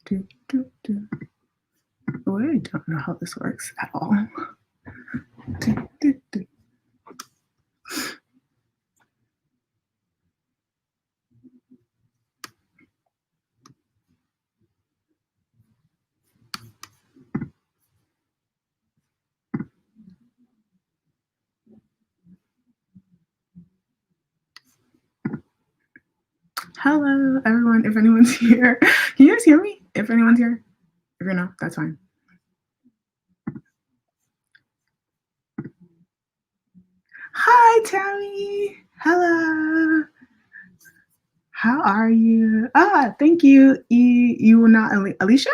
Oh, I don't know how this works at all. Hello, everyone. If anyone's here, can you guys hear me? If anyone's here, if you're not, that's fine. Hi, Tammy. Hello. How are you? Thank you. You were not Alicia?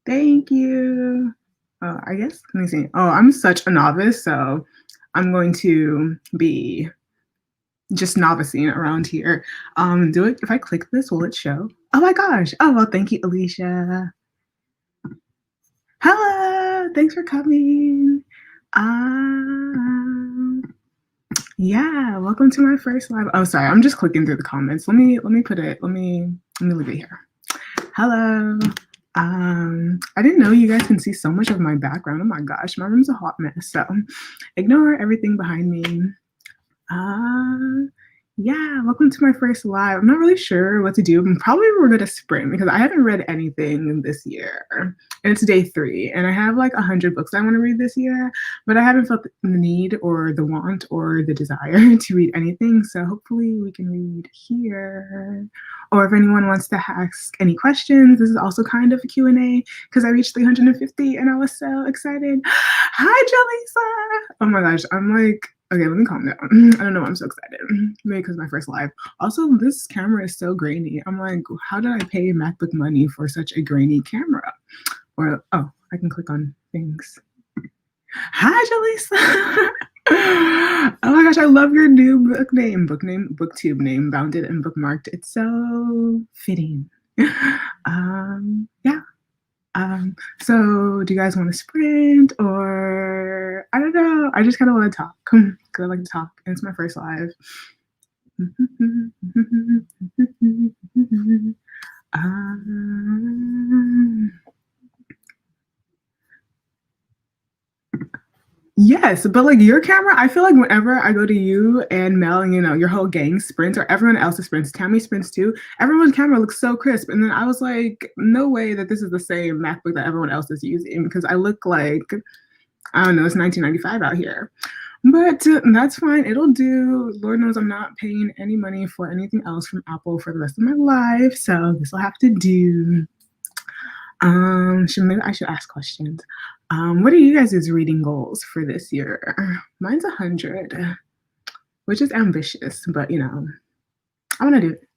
Thank you. I guess, let me see. Oh, I'm such a novice, so I'm going to be just novicing around here. Do it. If I click this, will it show? Oh my gosh. Oh, well, thank you, Alicia. Hello. Thanks for coming. Yeah, welcome to my first live. Oh, sorry, I'm just clicking through the comments. Let me put it, let me leave it here. Hello. I didn't know you guys can see so much of my background. Oh my gosh, my room's a hot mess. So ignore everything behind me. Yeah, welcome to my first live. I'm not really sure what to do. Probably we're gonna sprint because I haven't read anything this year. And it's day 3, and I have like 100 books I want to read this year, but I haven't felt the need or the want or the desire to read anything. So hopefully we can read here. Or if anyone wants to ask any questions, this is also kind of a Q&A because I reached 350 and I was so excited. Hi, Jaleesa. Oh my gosh, I'm like, okay, let me calm down. I don't know why I'm so excited. Maybe because my first live. Also, this camera is so grainy. I'm like, how did I pay MacBook money for such a grainy camera? Or, oh, I can click on things. Hi, Jaleesa. Oh my gosh, I love your new booktube name, bounded and bookmarked. It's so fitting. Yeah. So do you guys want to sprint or I don't know? I just kind of want to talk because I like to talk and it's my first live. Yes, but like your camera, I feel like whenever I go to you and Mel, you know, your whole gang sprints or everyone else sprints, Tammy sprints too, everyone's camera looks so crisp. And then I was like, no way that this is the same MacBook that everyone else is using because I look like, I don't know, it's 1995 out here. But that's fine. It'll do. Lord knows I'm not paying any money for anything else from Apple for the rest of my life. So this will have to do. Maybe I should ask questions. What are you guys' reading goals for this year? Mine's 100, which is ambitious, but you know, I want to do it.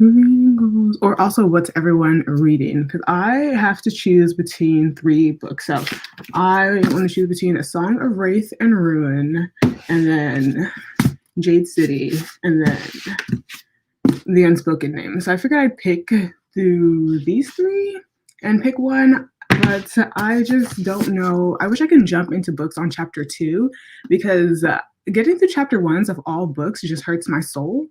Reading goals, or also what's everyone reading? Because I have to choose between 3 books. So I want to choose between A Song of Wraith and Ruin, and then Jade City, and then The Unspoken Name. So I figured I'd pick through these 3 and pick one, but I just don't know. I wish I could jump into books on chapter 2 because getting through chapter 1s of all books just hurts my soul.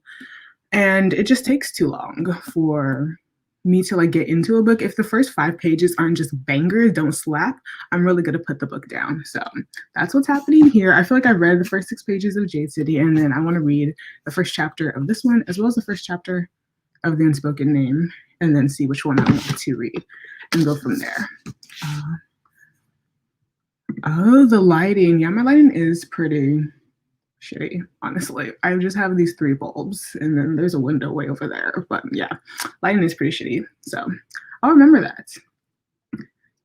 And it just takes too long for me to like get into a book. If the first 5 pages aren't just bangers, don't slap, I'm really gonna put the book down. So that's what's happening here. I feel like I read the first 6 pages of Jade City, and then I want to read the first chapter of this one, as well as the first chapter of The Unspoken Name, and then see which one I want to read and go from there. Oh, the lighting. Yeah, my lighting is pretty shitty, honestly. I just have these 3 bulbs and then there's a window way over there. But yeah, lighting is pretty shitty. So I'll remember that.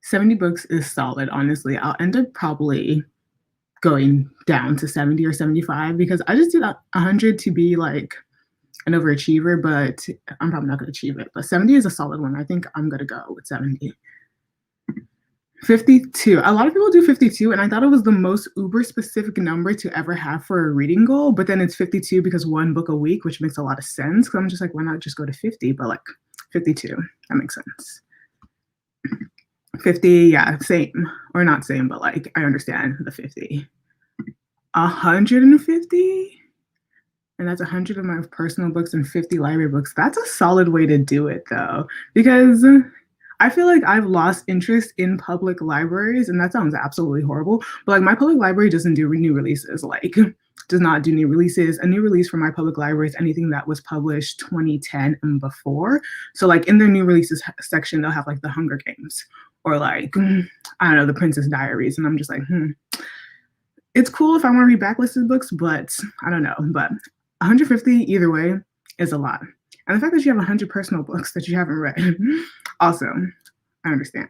70 books is solid, honestly. I'll end up probably going down to 70 or 75 because I just did 100 to be like an overachiever, but I'm probably not going to achieve it. But 70 is a solid one. I think I'm going to go with 70. 52. A lot of people do 52, and I thought it was the most uber specific number to ever have for a reading goal, but then it's 52 because 1 book a week, which makes a lot of sense. Because I'm just like, why not just go to 50? But like 52, that makes sense. 50, yeah, same. Or not same, but like I understand the 50. 150? And that's 100 of my personal books and 50 library books. That's a solid way to do it, though, because I feel like I've lost interest in public libraries, and that sounds absolutely horrible. But like my public library doesn't do new releases, like does not do new releases. A new release for my public library is anything that was published 2010 and before. So like in their new releases section, they'll have like the Hunger Games or like, I don't know, the Princess Diaries. And I'm just like, it's cool if I want to read backlisted books, but I don't know. But 150 either way is a lot. And the fact that you have 100 personal books that you haven't read, also, I understand.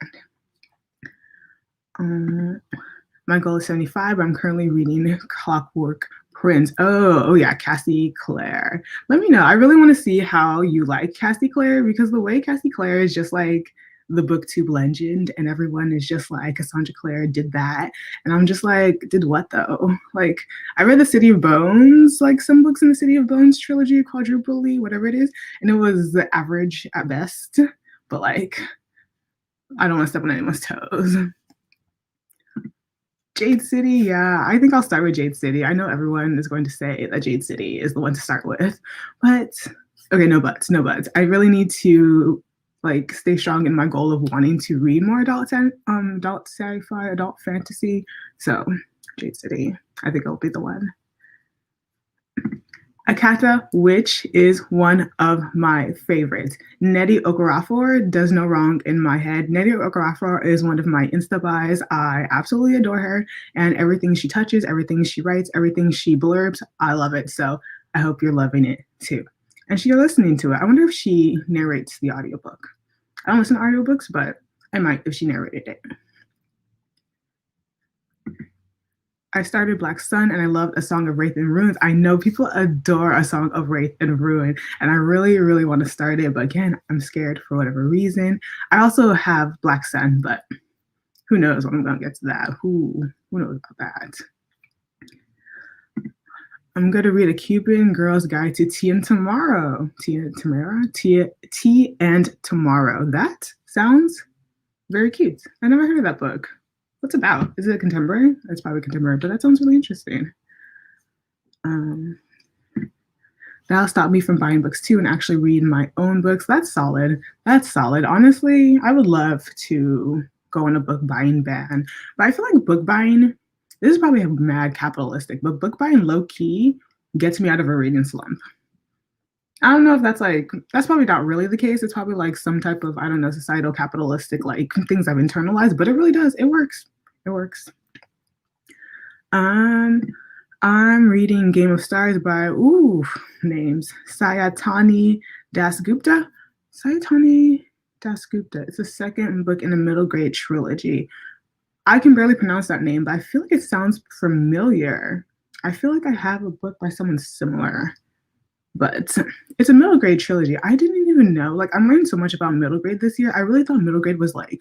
My goal is 75, but I'm currently reading Clockwork Prince. Oh yeah, Cassie Clare. Let me know. I really want to see how you like Cassie Clare, because the way Cassie Clare is just like the booktube legend, and everyone is just like, Cassandra Clare did that, and I'm just like, did what though? Like, I read the City of Bones, like some books in the City of Bones trilogy, quadruple, whatever it is, and it was the average at best, but like, I don't want to step on anyone's toes. Jade City, yeah, I think I'll start with Jade City. I know everyone is going to say that Jade City is the one to start with, but okay, no buts. I really need to like stay strong in my goal of wanting to read more adult sci-fi, adult fantasy. So Jade City, I think it'll be the one. Akata, which is one of my favorites. Nnedi Okorafor does no wrong in my head. Nnedi Okorafor is one of my Insta buys. I absolutely adore her, and everything she touches, everything she writes, everything she blurbs, I love it. So I hope you're loving it too. And you're listening to it. I wonder if she narrates the audiobook. I don't listen to audiobooks, but I might if she narrated it. I started Black Sun and I loved A Song of Wraith and Ruins. I know people adore A Song of Wraith and Ruin, and I really, really want to start it, but again, I'm scared for whatever reason. I also have Black Sun, but who knows when I'm going to get to that. Who knows about that? I'm going to read A Cuban Girl's Guide to Tea and Tomorrow. Tea and Tomorrow. That sounds very cute. I never heard of that book. What's it about? Is it contemporary? It's probably contemporary, but that sounds really interesting. That'll stop me from buying books too and actually read my own books. That's solid. That's solid. Honestly, I would love to go on a book buying ban, but I feel like book buying, this is probably mad capitalistic, but book buying low key gets me out of a reading slump. I don't know if that's probably not really the case. It's probably like some type of, I don't know, societal capitalistic, like things I've internalized, but it really does. It works. It works. I'm reading Game of Stars by, names. Sayatani Dasgupta. Sayatani Dasgupta. It's the second book in a middle grade trilogy. I can barely pronounce that name, but I feel like it sounds familiar. I feel like I have a book by someone similar. But it's a middle grade trilogy. I didn't even know. Like, I'm learning so much about middle grade this year. I really thought middle grade was like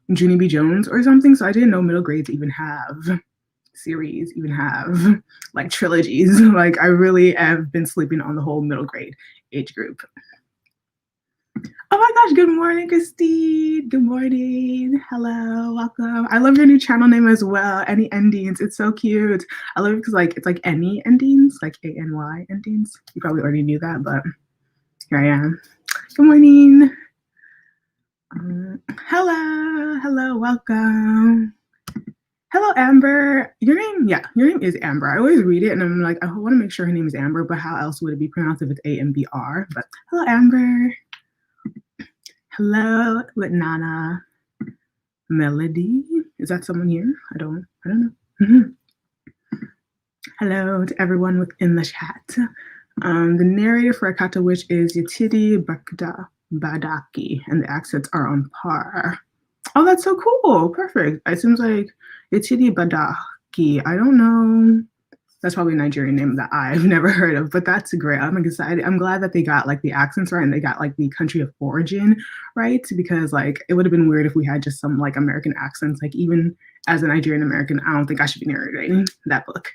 Junie B. Jones or something. So I didn't know middle grades even have series, even have like trilogies. Like, I really have been sleeping on the whole middle grade age group. Oh my gosh, good morning, Christine. Good morning. Hello, welcome. I love your new channel name as well, Any Endings. It's so cute. I love it because like it's like Any Endings, like ANY endings. You probably already knew that, but here I am. Good morning. Hello, welcome. Hello, Amber. Your name is Amber. I always read it and I'm like, I want to make sure her name is Amber, but how else would it be pronounced if it's AMBR? But hello, Amber. Hello, Nana. Melody. Is that someone here? I don't know. Hello to everyone within the chat. The narrator for Akata Witch is Yetidi Badaki, and the accents are on par. Oh, that's so cool. Perfect. It seems like Yetidi Badaki. I don't know. That's probably a Nigerian name that I've never heard of, but that's great. I'm excited. I'm glad that they got like the accents right and they got like the country of origin right, because like it would have been weird if we had just some like American accents. Like even as a Nigerian American, I don't think I should be narrating that book.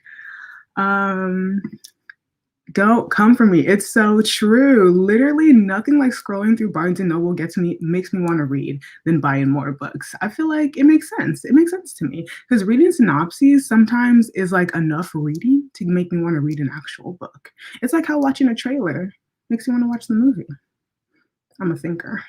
Don't come for me. It's so true. Literally nothing like scrolling through Barnes and Noble makes me want to read than buying more books. I feel like it makes sense. It makes sense to me because reading synopses sometimes is like enough reading to make me want to read an actual book. It's like how watching a trailer makes you want to watch the movie. I'm a thinker.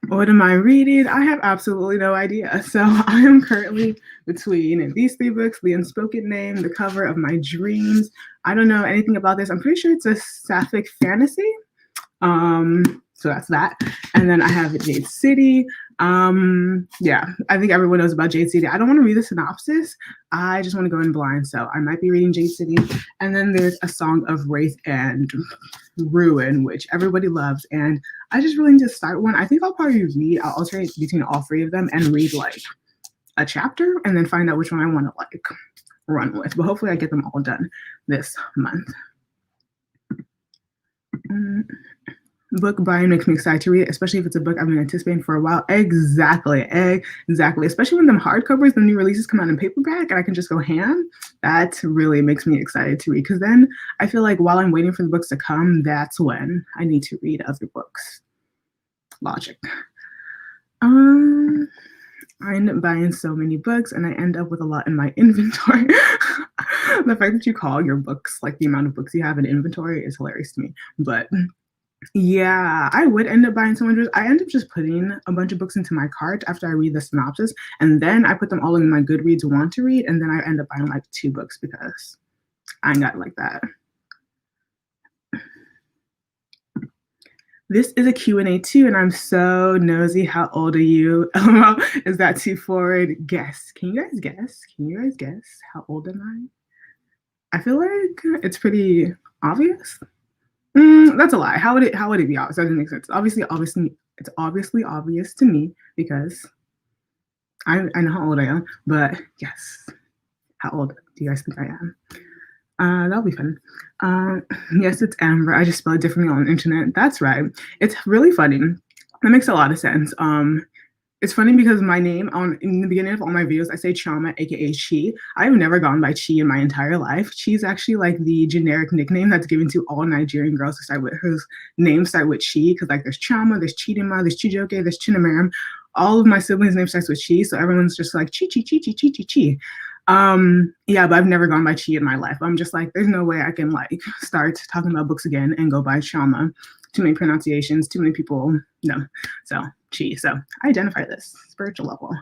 What am I reading? I have absolutely no idea. So I am currently between these three books, The Unspoken Name, The Cover of My Dreams. I don't know anything about this. I'm pretty sure it's a sapphic fantasy. So that's that. And then I have Jade City. Yeah, I think everyone knows about Jade City. I don't want to read the synopsis. I just want to go in blind. So I might be reading Jade City. And then there's A Song of Wraith and Ruin, which everybody loves. And I just really need to start one. I think I'll alternate between all three of them and read like a chapter and then find out which one I want to like run with. But hopefully I get them all done this month. Book buying makes me excited to read it, especially if it's a book I've been anticipating for a while. Exactly. Especially when them hardcovers, the new releases come out in paperback and I can just go ham. That really makes me excited to read because then I feel like while I'm waiting for the books to come, that's when I need to read other books. Logic. I end up buying so many books and I end up with a lot in my inventory. The fact that you call your books like the amount of books you have in inventory is hilarious to me. But yeah, I would end up buying so much. I end up just putting a bunch of books into my cart after I read the synopsis, and then I put them all in my Goodreads want to read, and then I end up buying like 2 books because I ain't got it like that. This is a Q&A too, and I'm so nosy. How old are you? Is that too forward? Guess. Can you guys guess? How old am I? I feel like it's pretty obvious. That's a lie. How would it be obvious? That doesn't make sense. It's obviously obvious to me because I know how old I am, but yes. How old do you guys think I am? That'll be fun. Yes, it's Amber. I just spelled it differently on the internet. That's right. It's really funny. That makes a lot of sense. It's funny because my name in the beginning of all my videos, I say CHIOMA, aka Chi. I've never gone by Chi in my entire life. Chi is actually like the generic nickname that's given to all Nigerian girls whose names start with Chi, because like there's CHIOMA, there's Chidinma, there's Chijoke, there's Chinamaram. All of my siblings' names start with Chi, so everyone's just like Chi, Chi, Chi, Chi, Chi, Chi, Chi. Yeah, but I've never gone by Chi in my life. I'm just like, there's no way I can like start talking about books again and go by CHIOMA. Too many pronunciations, too many people. No, so Chi. So I identify this spiritual level.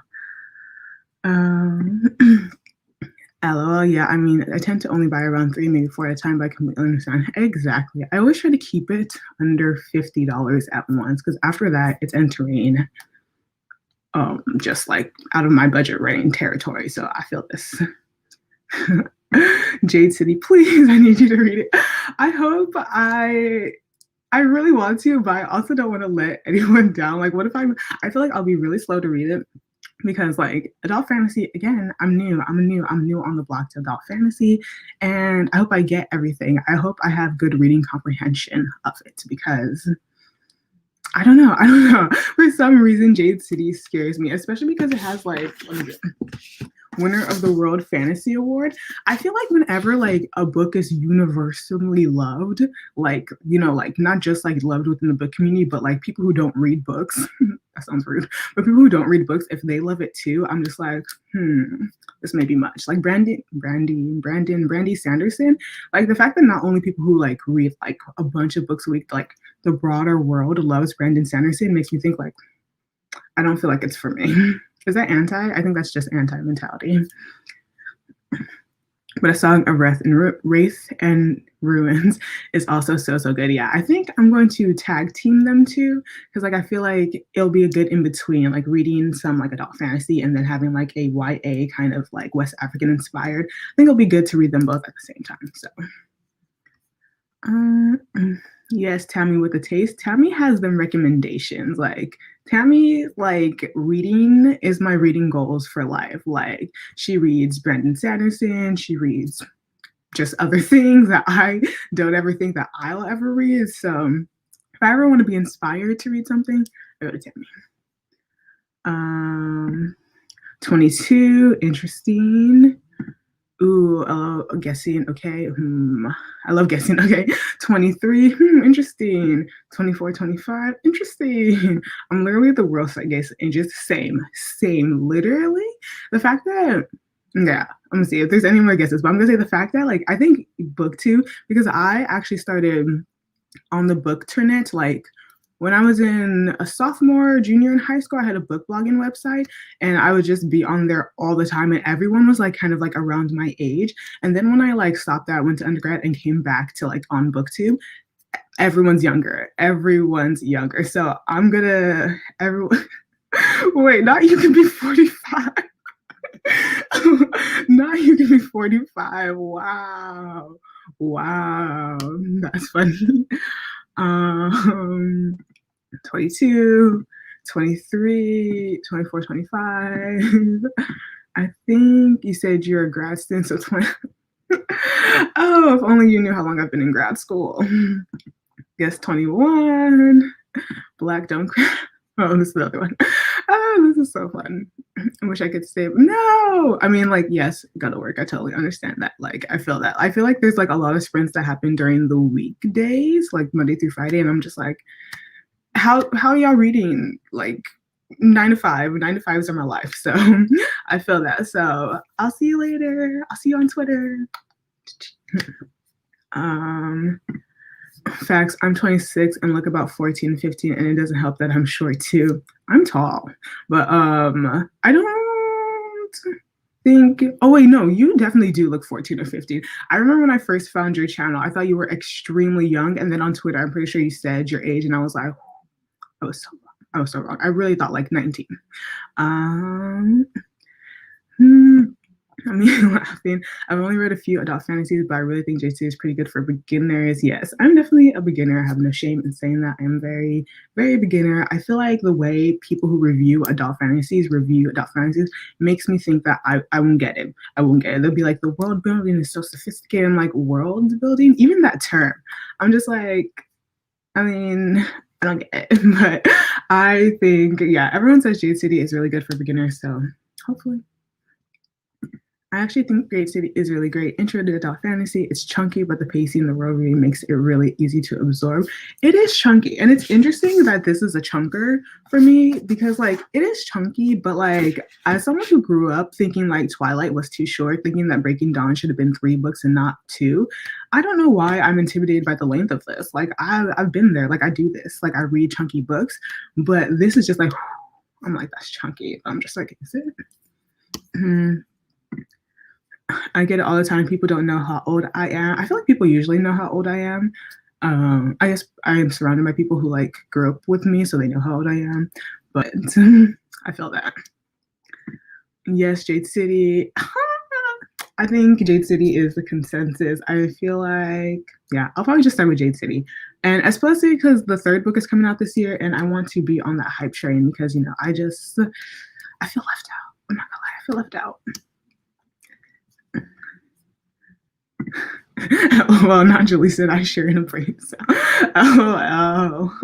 LOL. Yeah, I mean, I tend to only buy around 3, maybe 4 at a time, but I completely understand. Exactly. I always try to keep it under $50 at once because after that, it's entering just like out of my budget range territory. So I feel this. Jade City, please, I need you to read it. I hope I really want to, but I also don't want to let anyone down. Like, what if I feel like I'll be really slow to read it because like adult fantasy, again, I'm new on the block to adult fantasy, and I hope I get everything. I hope I have good reading comprehension of it because I don't know. For some reason, Jade City scares me, especially because it has like, winner of the World Fantasy Award. I feel like whenever like a book is universally loved, like, you know, like not just like loved within the book community, but like people who don't read books, that sounds rude, but people who don't read books, if they love it too, I'm just like, this may be much. Like Brandy Sanderson, like the fact that not only people who like read like a bunch of books a week, like the broader world loves Brandon Sanderson makes me think like, I don't feel like it's for me. Is that anti? I think that's just anti-mentality. But A Song of Wraith and Ruins is also so good. Yeah, I think I'm going to tag team them too because like I feel like it'll be a good in between, like reading some like adult fantasy and then having like a YA kind of like West African inspired. I think it'll be good to read them both at the same time. So, yes, Tammy with a taste. Tammy has them recommendations. Like Tammy, like reading is my reading goals for life. Like she reads Brandon Sanderson. She reads just other things that I don't ever think that I'll ever read. So if I ever want to be inspired to read something, I go to Tammy. 22, interesting. Ooh, guessing. Okay. I love guessing. Okay. 23. Interesting. 24, 25. Interesting. I'm literally the worst at guessing. And just same. Literally. The fact that, yeah, I'm gonna see if there's any more guesses, but I'm gonna say the fact that, like, I think booktube, because I actually started on the bookternet, like, when I was in a sophomore, junior in high school, I had a book blogging website and I would just be on there all the time. And everyone was like kind of like around my age. And then when I like stopped that, went to undergrad and came back to like on booktube, everyone's younger. Everyone's younger. So I'm gonna, everyone, wait, not you can be 45. Not you can be 45. Wow. Wow. That's funny. Um, 22, 23, 24, 25. I think you said you're a grad student, so 20. Oh, if only you knew how long I've been in grad school. Guess 21. Black don't cry. Oh, this is the other one. Oh, this is so fun. I wish I could stay. No, I mean, like, yes, gotta work. I totally understand that. Like, I feel that. I feel like there's like a lot of sprints that happen during the weekdays, like Monday through Friday, and I'm just like, how are y'all reading? Like 9 to 5. 9 to 5s are my life. So I feel that. So I'll see you later. I'll see you on Twitter. Facts, I'm 26 and look about 14, 15, and it doesn't help that I'm short too. I'm tall. But I don't think, oh wait, no, you definitely do look 14 or 15. I remember when I first found your channel, I thought you were extremely young. And then on Twitter, I'm pretty sure you said your age, and I was like, I was so wrong. I really thought like 19. I mean, laughing. I've only read a few adult fantasies, but I really think JC is pretty good for beginners. Yes, I'm definitely a beginner. I have no shame in saying that. I'm very, very beginner. I feel like the way people who review adult fantasies makes me think that I won't get it. I won't get it. They'll be like, the world building is so sophisticated. I'm like, world building? Even that term. I'm just like, I mean, I don't get it. But I think, yeah, everyone says Jade City is really good for beginners. So hopefully. I actually think Great City is really great. Intro to adult fantasy. It's chunky, but the pacing, the world reading makes it really easy to absorb. It is chunky, and it's interesting that this is a chunker for me because, like, it is chunky, but like, as someone who grew up thinking like Twilight was too short, thinking that Breaking Dawn should have been 3 books and not 2, I don't know why I'm intimidated by the length of this. Like, I've been there. Like, I do this. Like, I read chunky books, but this is just like, I'm like, that's chunky. I'm just like, is it? I get it all the time. People don't know how old I am. I feel like people usually know how old I am. I guess I am surrounded by people who like grew up with me, so they know how old I am. But I feel that. Yes, Jade City. I think Jade City is the consensus. I feel like, yeah, I'll probably just start with Jade City. And especially because the 3rd book is coming out this year, and I want to be on that hype train because, you know, I feel left out. I'm not gonna lie, I feel left out. Well, not Julie said I share in a brain cell. Oh.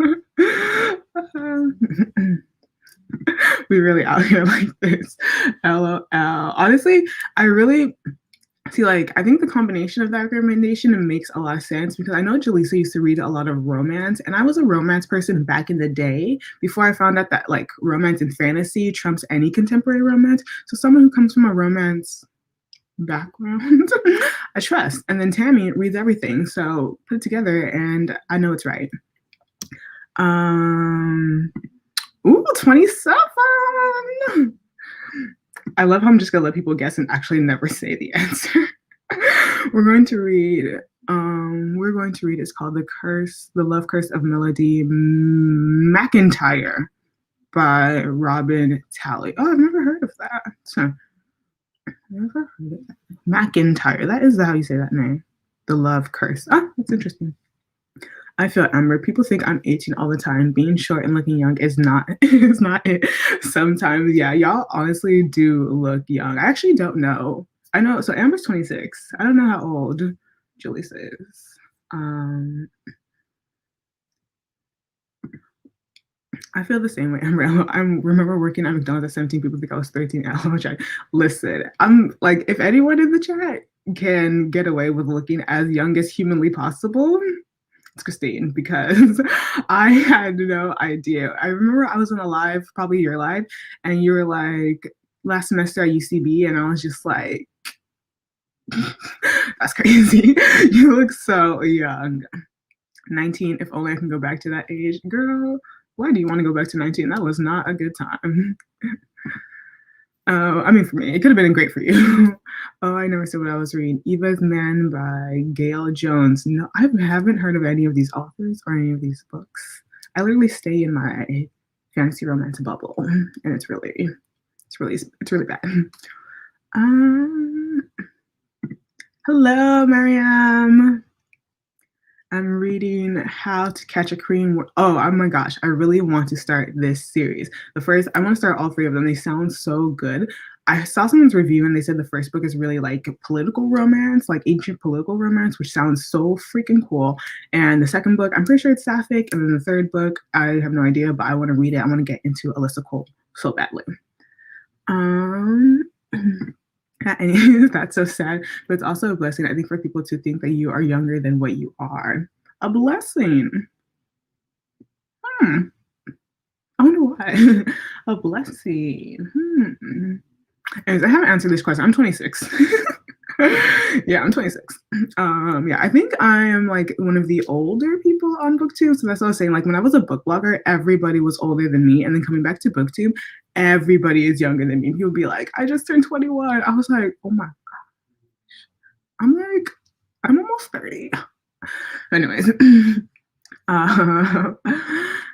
We really out here like this. LOL. Honestly, I really see, like, I think the combination of that recommendation makes a lot of sense because I know Jaleesa used to read a lot of romance, and I was a romance person back in the day before I found out that like romance and fantasy trumps any contemporary romance. So someone who comes from a romance background, I trust. And then Tammy reads everything, so put it together, and I know it's right. Ooh, 27. I love how I'm just gonna let people guess and actually never say the answer. We're going to read. It's called The Love Curse of Melody McIntyre by Robin Talley. Oh, I've never heard of that. So. Never heard of that. McIntyre. That is how you say that name. The Love Curse. Ah, that's interesting. I feel Amber. People think I'm 18 all the time. Being short and looking young is not it. Sometimes, yeah, y'all honestly do look young. I actually don't know. I know, so Amber's 26. I don't know how old Julie is. I feel the same way, Amber. I remember working at McDonald's at 17. People think I was 13. Listen, I'm like, if anyone in the chat can get away with looking as young as humanly possible, it's Christine, because I had no idea. I remember I was in a live, probably your live, and you were like, last semester at UCB, and I was just like, that's crazy. You look so young. 19, if only I can go back to that age. Girl, why do you want to go back to 19? That was not a good time. I mean, for me, it could have been great for you. Oh, I never said what I was reading. Eva's Man by Gail Jones. No, I haven't heard of any of these authors or any of these books. I literally stay in my fantasy romance bubble, and it's really bad. Hello, Mariam. I'm reading How to Catch a Korean. Oh my gosh, I really want to start this series. I want to start all three of them. They sound so good. I saw someone's review and they said the first book is really like political romance, like ancient political romance, which sounds so freaking cool. And the second book, I'm pretty sure it's sapphic. And then the third book, I have no idea, but I want to read it. I want to get into Alyssa Cole so badly. That's so sad, but it's also a blessing, I think, for people to think that you are younger than what you are. A blessing. I wonder why. A blessing. Anyways, I haven't answered this question. I'm 26. Yeah, I'm 26. Yeah, I think I am like one of the older people on BookTube. So that's what I was saying. Like when I was a book blogger, everybody was older than me. And then coming back to BookTube, everybody is younger than me. People be like, I just turned 21. I was like, oh my gosh. I'm almost 30. Anyways.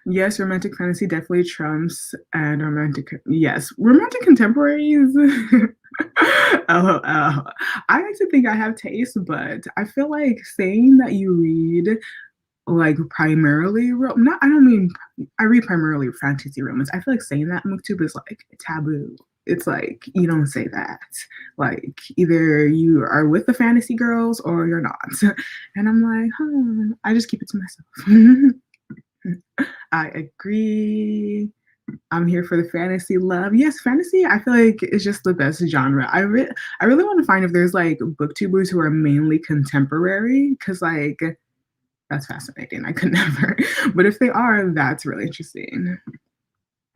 Yes, romantic fantasy definitely trumps and romantic contemporaries. LOL. I like to think I have taste, but I feel like saying that you read like primarily I read primarily fantasy romance. I feel like saying that in booktube is like taboo. It's like you don't say that. Like either you are with the fantasy girls or you're not. And I'm like, I just keep it to myself. I agree. I'm here for the fantasy love. Yes, fantasy, I feel like is just the best genre. I really want to find if there's like booktubers who are mainly contemporary, because like that's fascinating. I could never. But if they are, that's really interesting.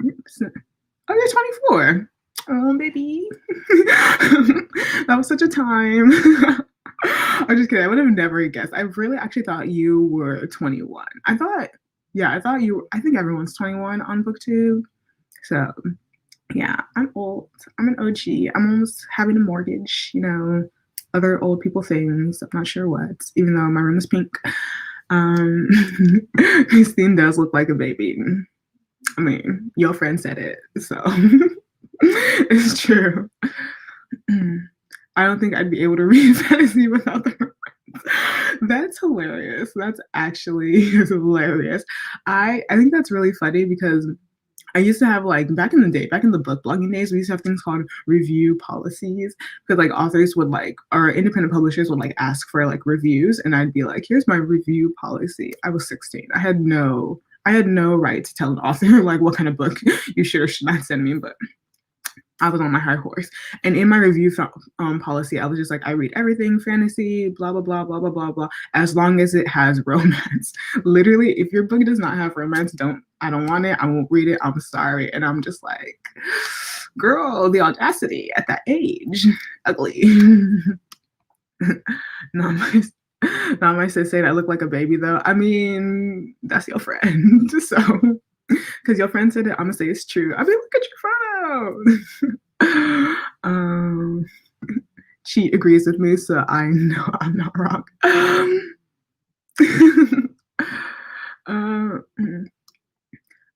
Oops. Oh, you're 24. Oh, baby. That was such a time. I'm just kidding. I would have never guessed. I really actually thought you were 21. I think everyone's 21 on BookTube. So yeah, I'm old. I'm an OG. I'm almost having a mortgage, other old people things. I'm not sure what, even though my room is pink. Christine does look like a baby. I mean, your friend said it, so it's true. I don't think I'd be able to read fantasy without the romance. That's hilarious. That's actually hilarious. I think that's really funny because I used to have like back in the book blogging days, we used to have things called review policies because like authors would or independent publishers would ask for reviews, and I'd be like, here's my review policy. I was 16. I had no right to tell an author what kind of book you should or should not send me, but I was on my high horse. And in my review policy, I was just like, I read everything fantasy, blah, blah, blah, blah, blah, blah, blah, as long as it has romance. Literally, if your book does not have romance, I don't want it. I won't read it. I'm sorry. And I'm just like, girl, the audacity at that age. Ugly. Not my sis saying I look like a baby, though. I mean, that's your friend. So, because your friend said it, I'm going to say it's true. I mean, look at your photo. She agrees with me, so I know I'm not wrong.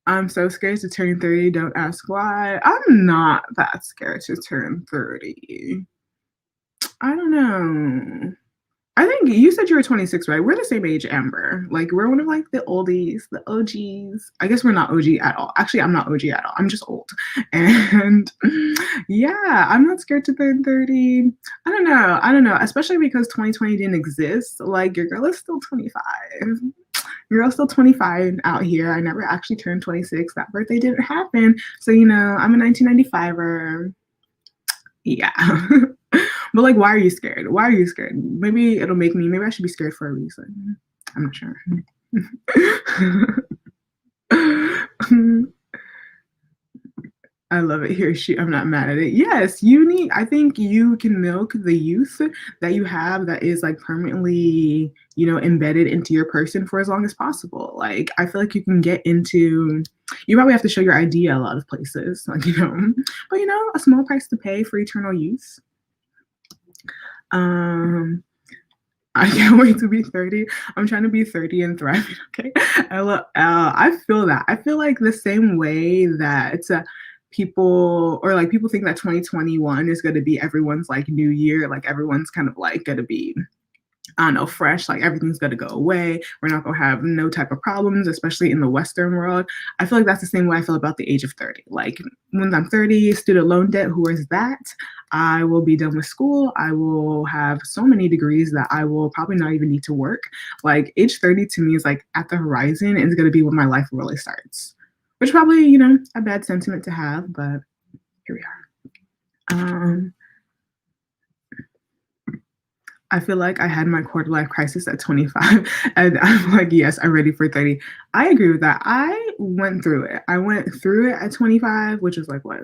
I'm so scared to turn 30. Don't ask why. I'm not that scared to turn 30. I don't know. I think you said you were 26, right? We're the same age, Amber. We're one of the oldies, the OGs. I guess we're not OG at all. Actually, I'm not OG at all. I'm just old. And yeah, I'm not scared to turn 30. I don't know. Especially because 2020 didn't exist. Your girl is still 25. Your girl's still 25 out here. I never actually turned 26. That birthday didn't happen. So, I'm a 1995er. Yeah. But like, why are you scared? Why are you scared? Maybe it'll make me, maybe I should be scared for a reason. I'm not sure. I love it. Here, shoot, I'm not mad at it. Yes, I think you can milk the youth that you have that is like permanently, embedded into your person for as long as possible. Like, I feel like you can get into, you probably have to show your ID a lot of places, like, but a small price to pay for eternal youth. I can't wait to be 30. I'm trying to be 30 and thriving. Okay. I feel that. I feel like the same way that people think that 2021 is going to be everyone's like new year. Like everyone's kind of like going to be, I don't know, fresh, like everything's going to go away. We're not going to have no type of problems, especially in the Western world. I feel like that's the same way I feel about the age of 30. Like when I'm 30, student loan debt, who is that? I will be done with school. I will have so many degrees that I will probably not even need to work. Like age 30 to me is like at the horizon and it's going to be when my life really starts, which probably, a bad sentiment to have, but here we are. I feel like I had my quarter life crisis at 25 and I'm like, yes, I'm ready for 30. I agree with that. I went through it. I went through it at 25, which was like, what?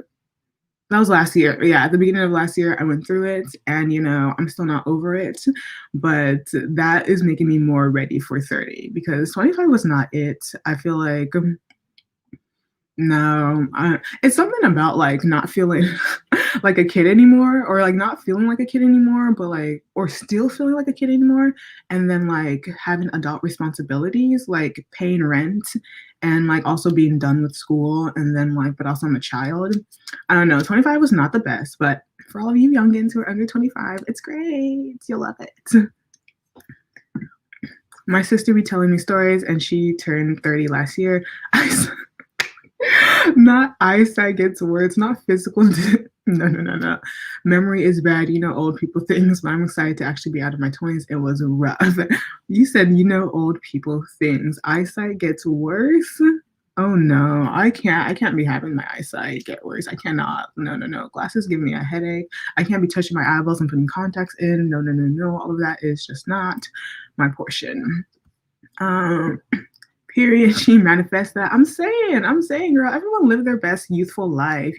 That was last year. Yeah, at the beginning of last year, I went through it and, I'm still not over it, but that is making me more ready for 30 because 25 was not it. I feel like, no, it's something about like not feeling like a kid anymore, or like not feeling like a kid anymore, but like, or still feeling like a kid anymore. And then like having adult responsibilities, like paying rent and like also being done with school. And then like, but also I'm a child. I don't know. 25 was not the best, but for all of you youngins who are under 25, it's great. You'll love it. My sister be telling me stories and she turned 30 last year. Not eyesight gets worse, not physical. No. Memory is bad, old people things, but I'm excited to actually be out of my 20s. It was rough. You said, old people things. Eyesight gets worse? Oh no, I can't be having my eyesight get worse. I cannot. No. Glasses give me a headache. I can't be touching my eyeballs and putting contacts in. No. All of that is just not my portion. Period. She manifests that. I'm saying, girl, everyone live their best youthful life,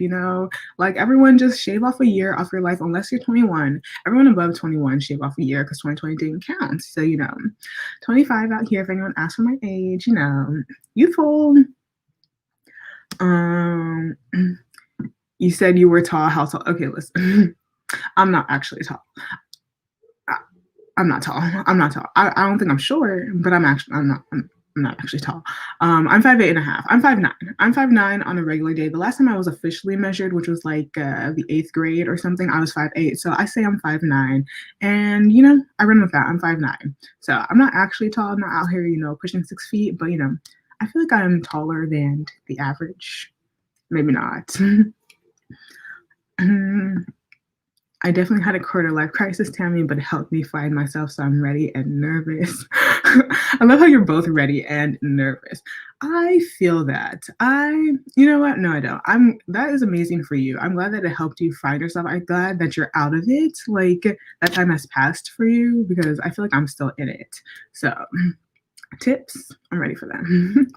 like everyone just shave off a year off your life, unless you're 21. Everyone above 21 shave off a year because 2020 didn't count. So, 25 out here, if anyone asks for my age, youthful. You said you were tall. How tall? Okay, listen, I'm not actually tall. I'm not tall. I don't think I'm short, but I'm not actually tall. I'm 5'8.5". I'm 5'9". I'm 5'9" on a regular day. The last time I was officially measured, which was like the 8th grade or something, I was 5'8". So I say I'm 5'9", and I run with that. I'm 5'9". So I'm not actually tall. I'm not out here, pushing 6 feet, but I feel like I'm taller than the average. Maybe not. I definitely had a quarter life crisis, Tammy, but it helped me find myself, so I'm ready and nervous. I love how you're both ready and nervous. I feel that. You know what? No, I don't. That is amazing for you. I'm glad that it helped you find yourself. I'm glad that you're out of it. Like that time has passed for you because I feel like I'm still in it. So tips, I'm ready for them.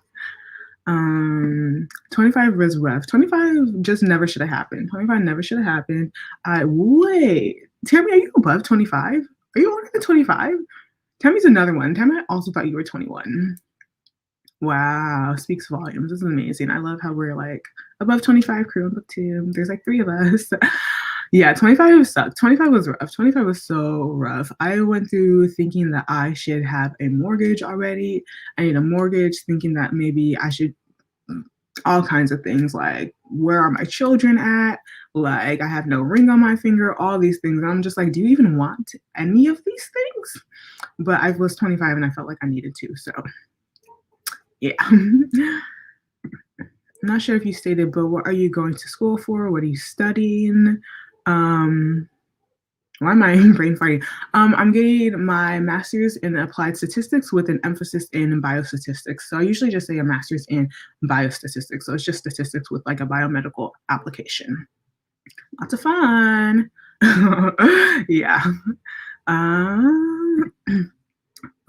25 was rough. 25 just never should have happened. 25 never should have happened. Wait, Tammy, are you above 25? Are you older than 25? Tammy's another one. Tammy, I also thought you were 21. Wow, speaks volumes. This is amazing. I love how we're like above 25 crew on booktube. There's like 3 of us. Yeah, 25 sucked. 25 was rough. 25 was so rough. I went through thinking that I should have a mortgage already. I need a mortgage, thinking that maybe I should, all kinds of things like, where are my children at? Like, I have no ring on my finger, all these things. And I'm just like, do you even want any of these things? But I was 25 and I felt like I needed to. So, yeah. I'm not sure if you stated, but what are you going to school for? What are you studying? Why am I brain farting? I'm getting my master's in applied statistics with an emphasis in biostatistics. So I usually just say a master's in biostatistics. So it's just statistics with like a biomedical application. Lots of fun. Yeah. Um,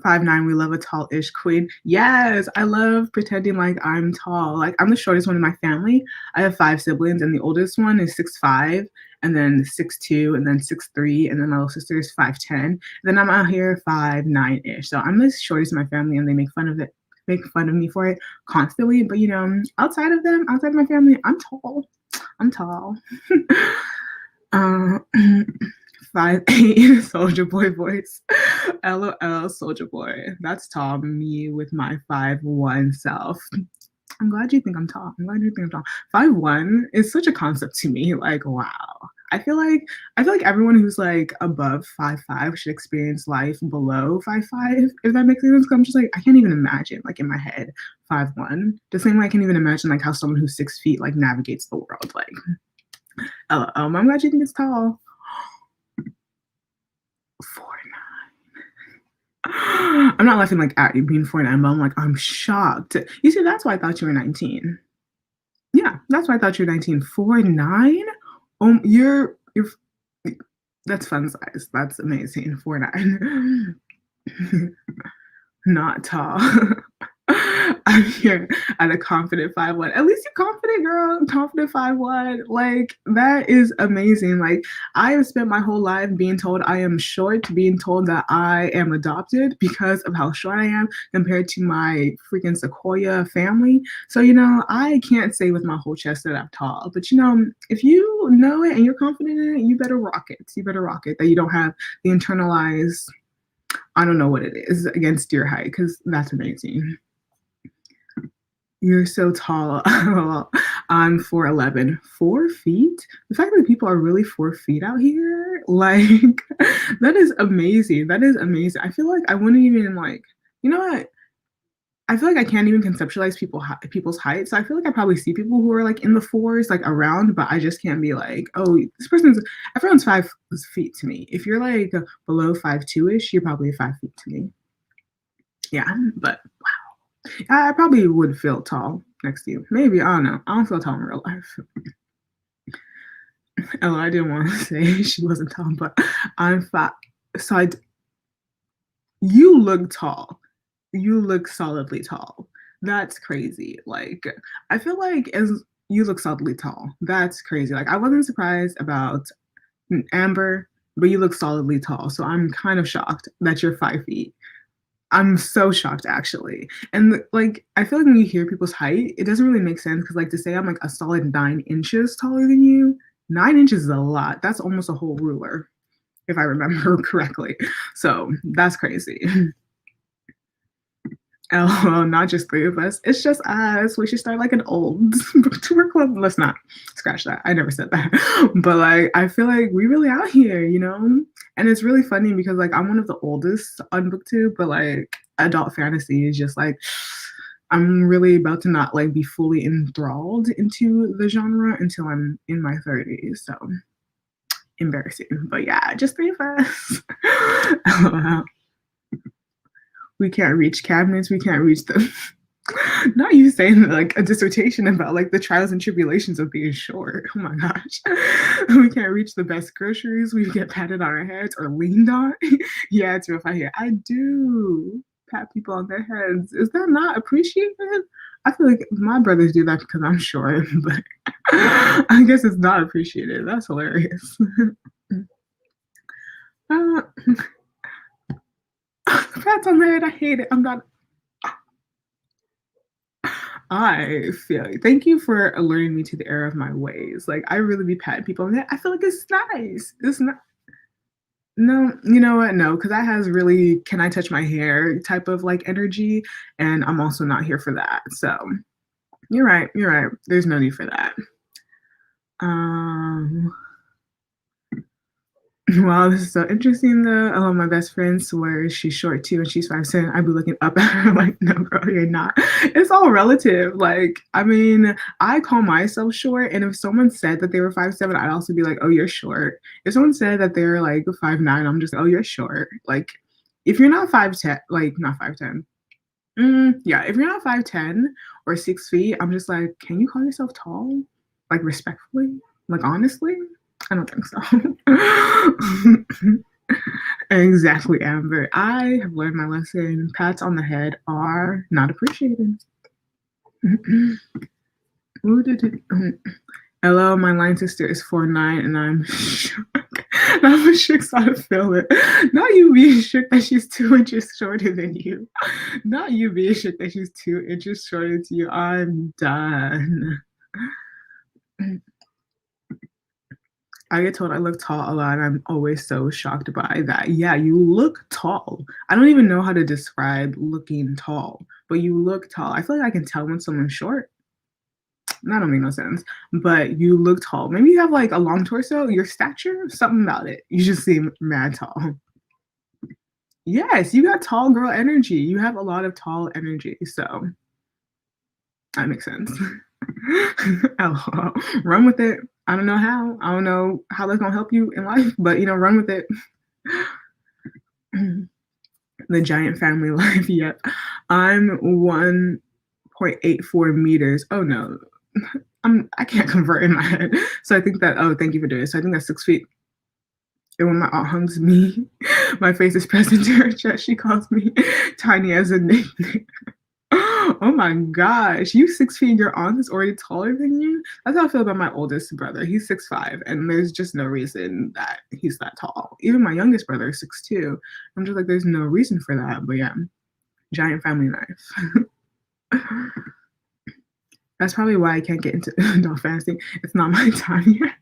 5'9", we love a tall-ish queen. Yes, I love pretending like I'm tall. Like, I'm the shortest one in my family. I have 5 siblings, and the oldest one is 6'5", and then 6'2", and then 6'3", and then my little sister is 5'10". Then I'm out here 5'9"-ish. So I'm the shortest in my family, and they make fun of me for it constantly. But you know, outside of my family, I'm tall. I'm tall. uh, 5'8", Soldier Boy voice. LOL, Soldier Boy. That's tall. Me with my 5'1" self. I'm glad you think I'm tall. I'm glad you think I'm tall. 5'1" is such a concept to me. Like, wow. I feel like everyone who's like above 5'5" should experience life below 5'5", if that makes sense. 'Cause I'm just like, I can't even imagine, like in my head, 5'1". The same way I can't even imagine like how someone who's 6 feet like navigates the world. Like, I'm glad you think it's tall. 4'9". I'm not laughing like at you being 4'9", but I'm like, I'm shocked. You see, that's why I thought you were 19. Yeah, that's why I thought you were 19. 4'9"? You're that's fun size. That's amazing. 4'9". Not tall. I'm here at a confident 5'1". At least you're confident, girl. Confident 5'1". Like, that is amazing. Like, I have spent my whole life being told I am short, being told that I am adopted because of how short I am compared to my freaking Sequoia family. So, you know, I can't say with my whole chest that I'm tall. But, you know, if you know it and you're confident in it, you better rock it. You better rock it. That you don't have the internalized, I don't know what it is, against your height, because that's amazing. You're so tall. I'm 4'11". 4 feet? The fact that people are really 4 feet out here, like, that is amazing. That is amazing. I feel like I wouldn't even like, you know what? I feel like I can't even conceptualize people's height. So I feel like I probably see people who are like in the fours, like around, but I just can't be like, oh, everyone's 5 feet to me. If you're like below 5'2" ish, you're probably 5 feet to me. Yeah, but I probably would feel tall next to you. Maybe, I don't know. I don't feel tall in real life. Oh, I didn't want to say she wasn't tall, but I'm fat. So you look tall. You look solidly tall. That's crazy. Like, I feel like as you look solidly tall. That's crazy. Like, I wasn't surprised about Amber, but you look solidly tall. So I'm kind of shocked that you're 5 feet. I'm so shocked actually. And like I feel like when you hear people's height, it doesn't really make sense because like to say I'm like a solid 9 inches taller than you, 9 inches is a lot. That's almost a whole ruler, if I remember correctly. So that's crazy. Oh, not just 3 of us. It's just us. We should start like an old booktuber club. Let's not scratch that. I never said that. But like, I feel like we really out here, you know? And it's really funny because like I'm one of the oldest on booktube, but like adult fantasy is just like I'm really about to not like be fully enthralled into the genre until I'm in my 30s. So embarrassing. But yeah, just 3 of us. We can't reach cabinets. We can't reach them. Not you saying like a dissertation about like the trials and tribulations of being short. Oh my gosh. We can't reach the best groceries. We get patted on our heads or leaned on. Yeah, it's rough out here. I do pat people on their heads. Is that not appreciated? I feel like my brothers do that because I'm short, but I guess it's not appreciated. That's hilarious. uh, pats on the head. I hate it. I'm not. I feel you. Thank you for alerting me to the error of my ways. Like I really be patting people on the head. I feel like it's nice. It's not. No, you know what? No, because that has really can I touch my hair type of like energy, and I'm also not here for that. So you're right. You're right. There's no need for that. Um, Wow, this is so interesting though. My best friend swears she's short too and she's 5'7". I be looking up at her like, no, girl, you're not. It's all relative. Like, I mean, I call myself short, and if someone said that they were 5'7", I'd also be like, oh, you're short. If someone said that they're like 5'9", I'm just, oh, you're short. Like, if you're not 5'10", like not 5'10". Yeah, if you're not 5'10" or 6 feet, I'm just like, can you call yourself tall? Like respectfully? Like honestly? I don't think so. Exactly, Amber. I have learned my lesson. Pats on the head are not appreciated. Hello, my line sister is 4'9", and I'm shook. I'm shook, so I feel it. Not you being shook that she's 2 inches shorter than you. Not you being shook that she's 2 inches shorter than you. I'm done. I get told I look tall a lot, and I'm always so shocked by that. Yeah, you look tall. I don't even know how to describe looking tall, but you look tall. I feel like I can tell when someone's short. That don't make no sense. But you look tall. Maybe you have like a long torso, your stature, something about it. You just seem mad tall. Yes, you got tall girl energy. You have a lot of tall energy. So that makes sense. LOL. Run with it. I don't know how. I don't know how that's gonna help you in life, but run with it. The giant family life. Yep. I'm 1.84 meters. Oh no. I can't convert in my head. So I think that, oh, thank you for doing it. So I think that's 6 feet. And when my aunt hugs me, my face is pressed into her chest. She calls me tiny as a nickname. Oh my gosh, you 6 feet, your aunt is already taller than you? That's how I feel about my oldest brother. He's 6'5", and there's just no reason that he's that tall. Even my youngest brother is 6'2". I'm just like, there's no reason for that. But yeah, giant family life. That's probably why I can't get into dog fasting. It's not my time yet.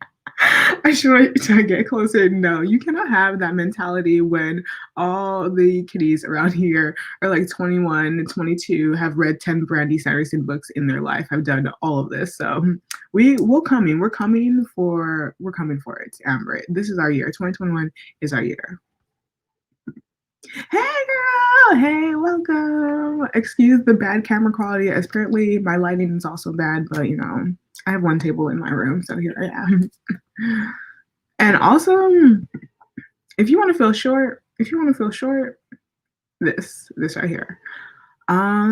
I should wait till I get closer. No, you cannot have that mentality when all the kiddies around here are like 21 and 22, have read 10 Brandy Sanderson books in their life, have done all of this. So we're coming. We're coming for it, Amber. This is our year. 2021 is our year. Hey girl, hey, welcome. Excuse the bad camera quality. Apparently my lighting is also bad, but I have one table in my room, so here I am. And also, if you want to feel short, this right here. I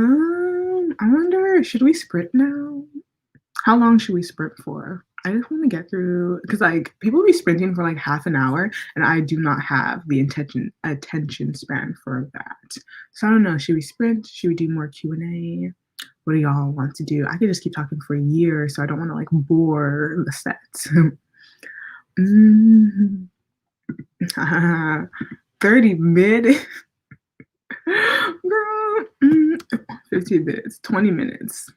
wonder, should we sprint now? How long should we sprint for? I just want to get through, because like people be sprinting for like half an hour, and I do not have the attention span for that. So I don't know. Should we sprint? Should we do more Q&A? What do y'all want to do? I could just keep talking for a year, so I don't want to like bore the sets. 30 minutes. Girl. 15 minutes. 20 minutes.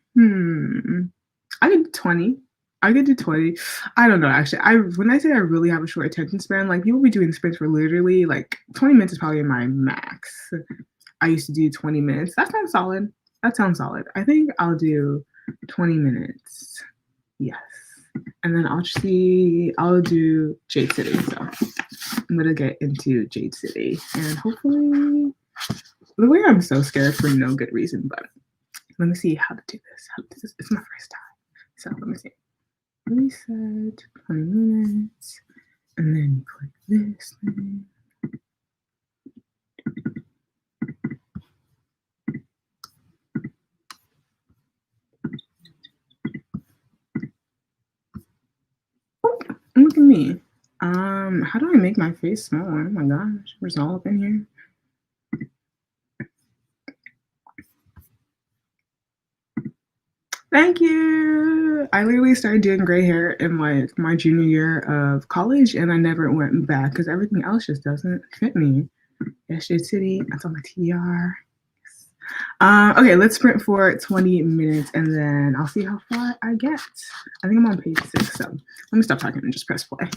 I could do 20. I could do 20. I don't know, actually. When I say I really have a short attention span, like people be doing sprints for literally like 20 minutes is probably my max. I used to do 20 minutes. That sounds solid. I think I'll do 20 minutes. Yes. And then I'll do Jade City. So I'm gonna get into Jade City. And hopefully, the way I'm so scared for no good reason, but let me see how to do this. It's my first time. So let me see. Reset, 20 minutes, and then click this thing. Oh, look at me. How do I make my face smaller? Oh my gosh, resolve in here. Thank you. I literally started doing gray hair in like my junior year of college, and I never went back because everything else just doesn't fit me. Yes, Shade City. That's on my TBR. Okay, let's sprint for 20 minutes, and then I'll see how far I get. I think I'm on page 6, so let me stop talking and just press play.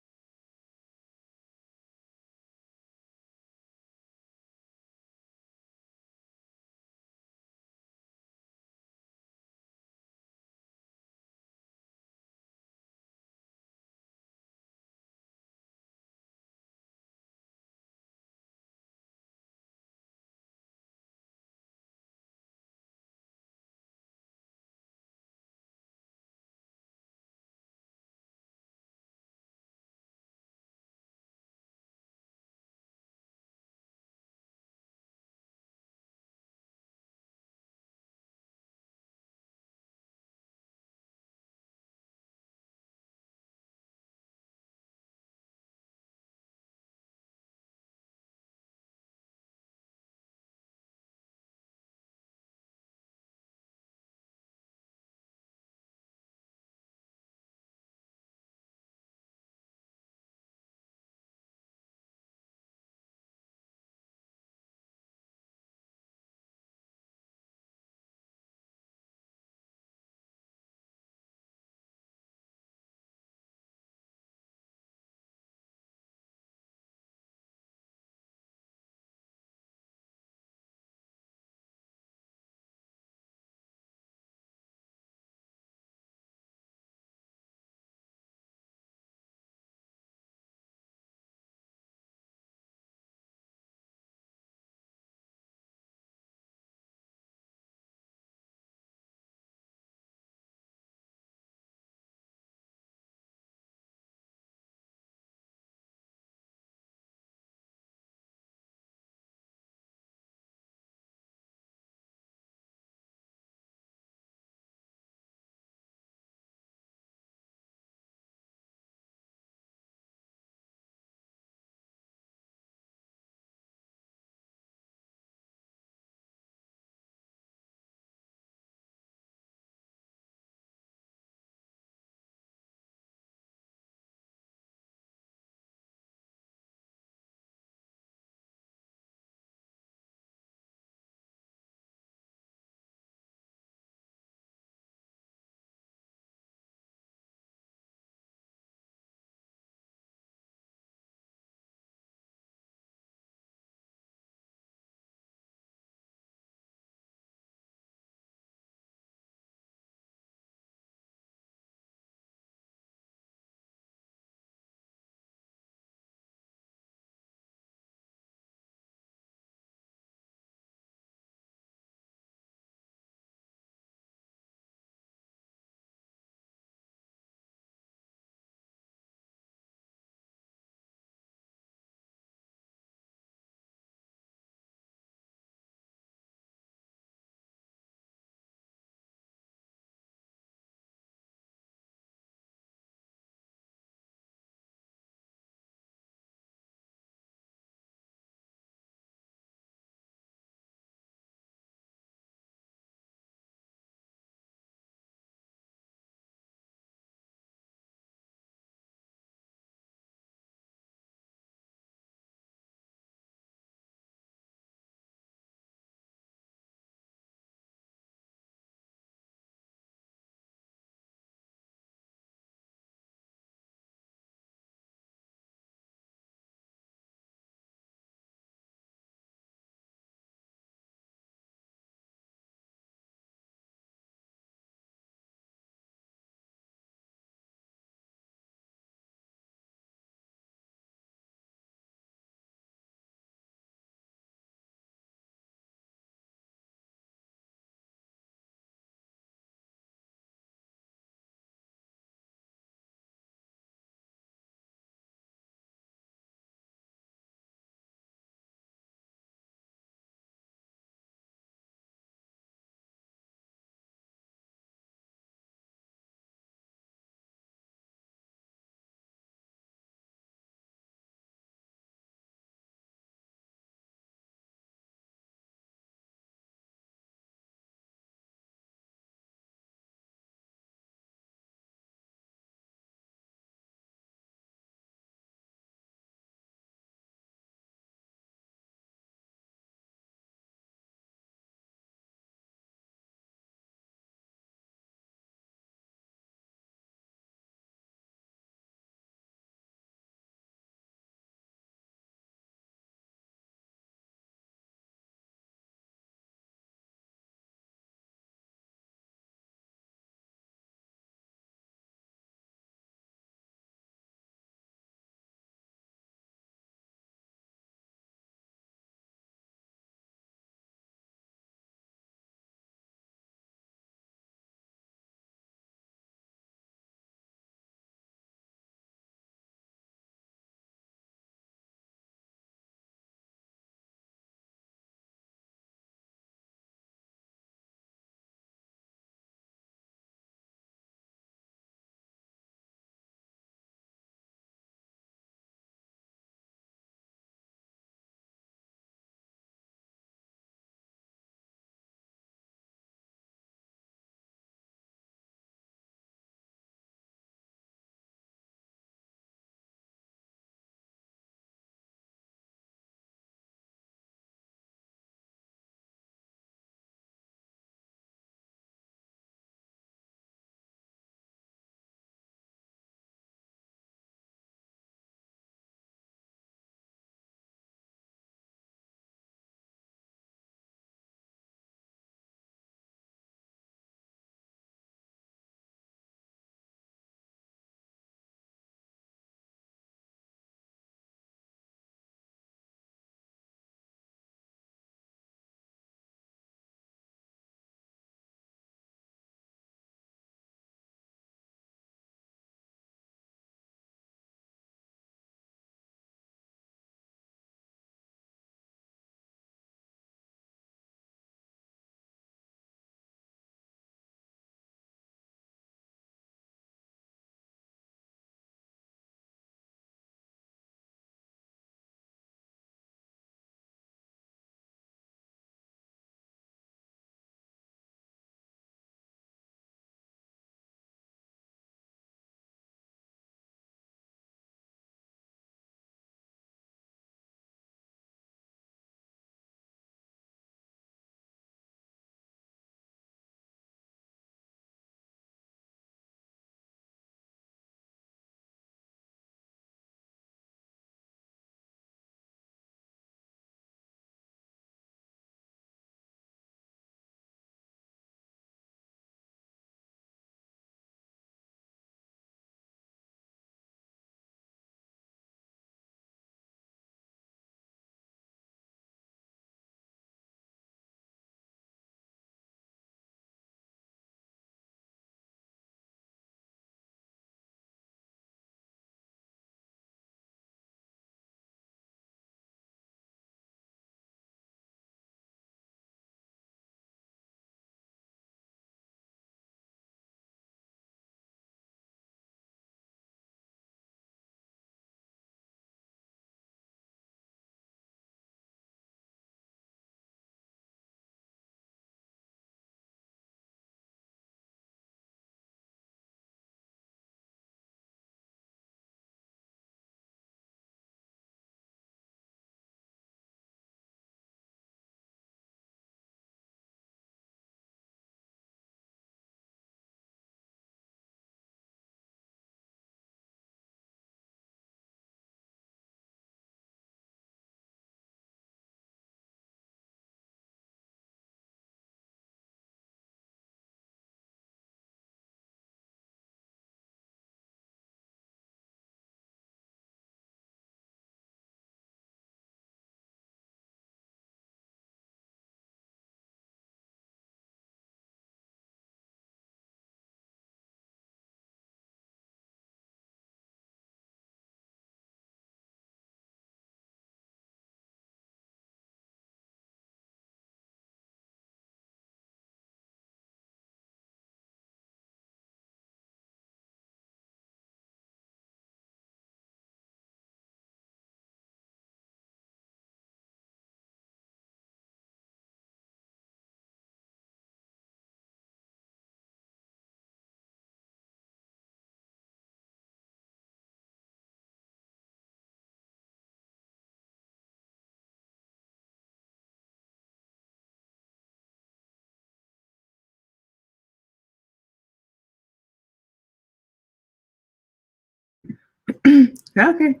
Okay.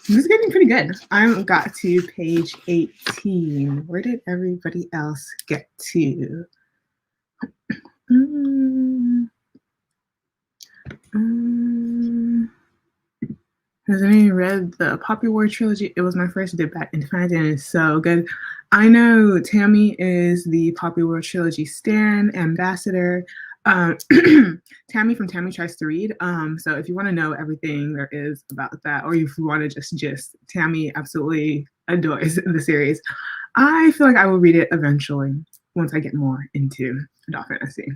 This is getting pretty good. I got to page 18. Where did everybody else get to? Has anyone read the Poppy War trilogy? It was my first dip back into fantasy and it's so good. I know Tammy is the Poppy War trilogy stan ambassador. Tammy from Tammy Tries to Read. So if you want to know everything there is about that, or if you want to just gist, Tammy absolutely adores the series. I feel like I will read it eventually once I get more into adult fantasy.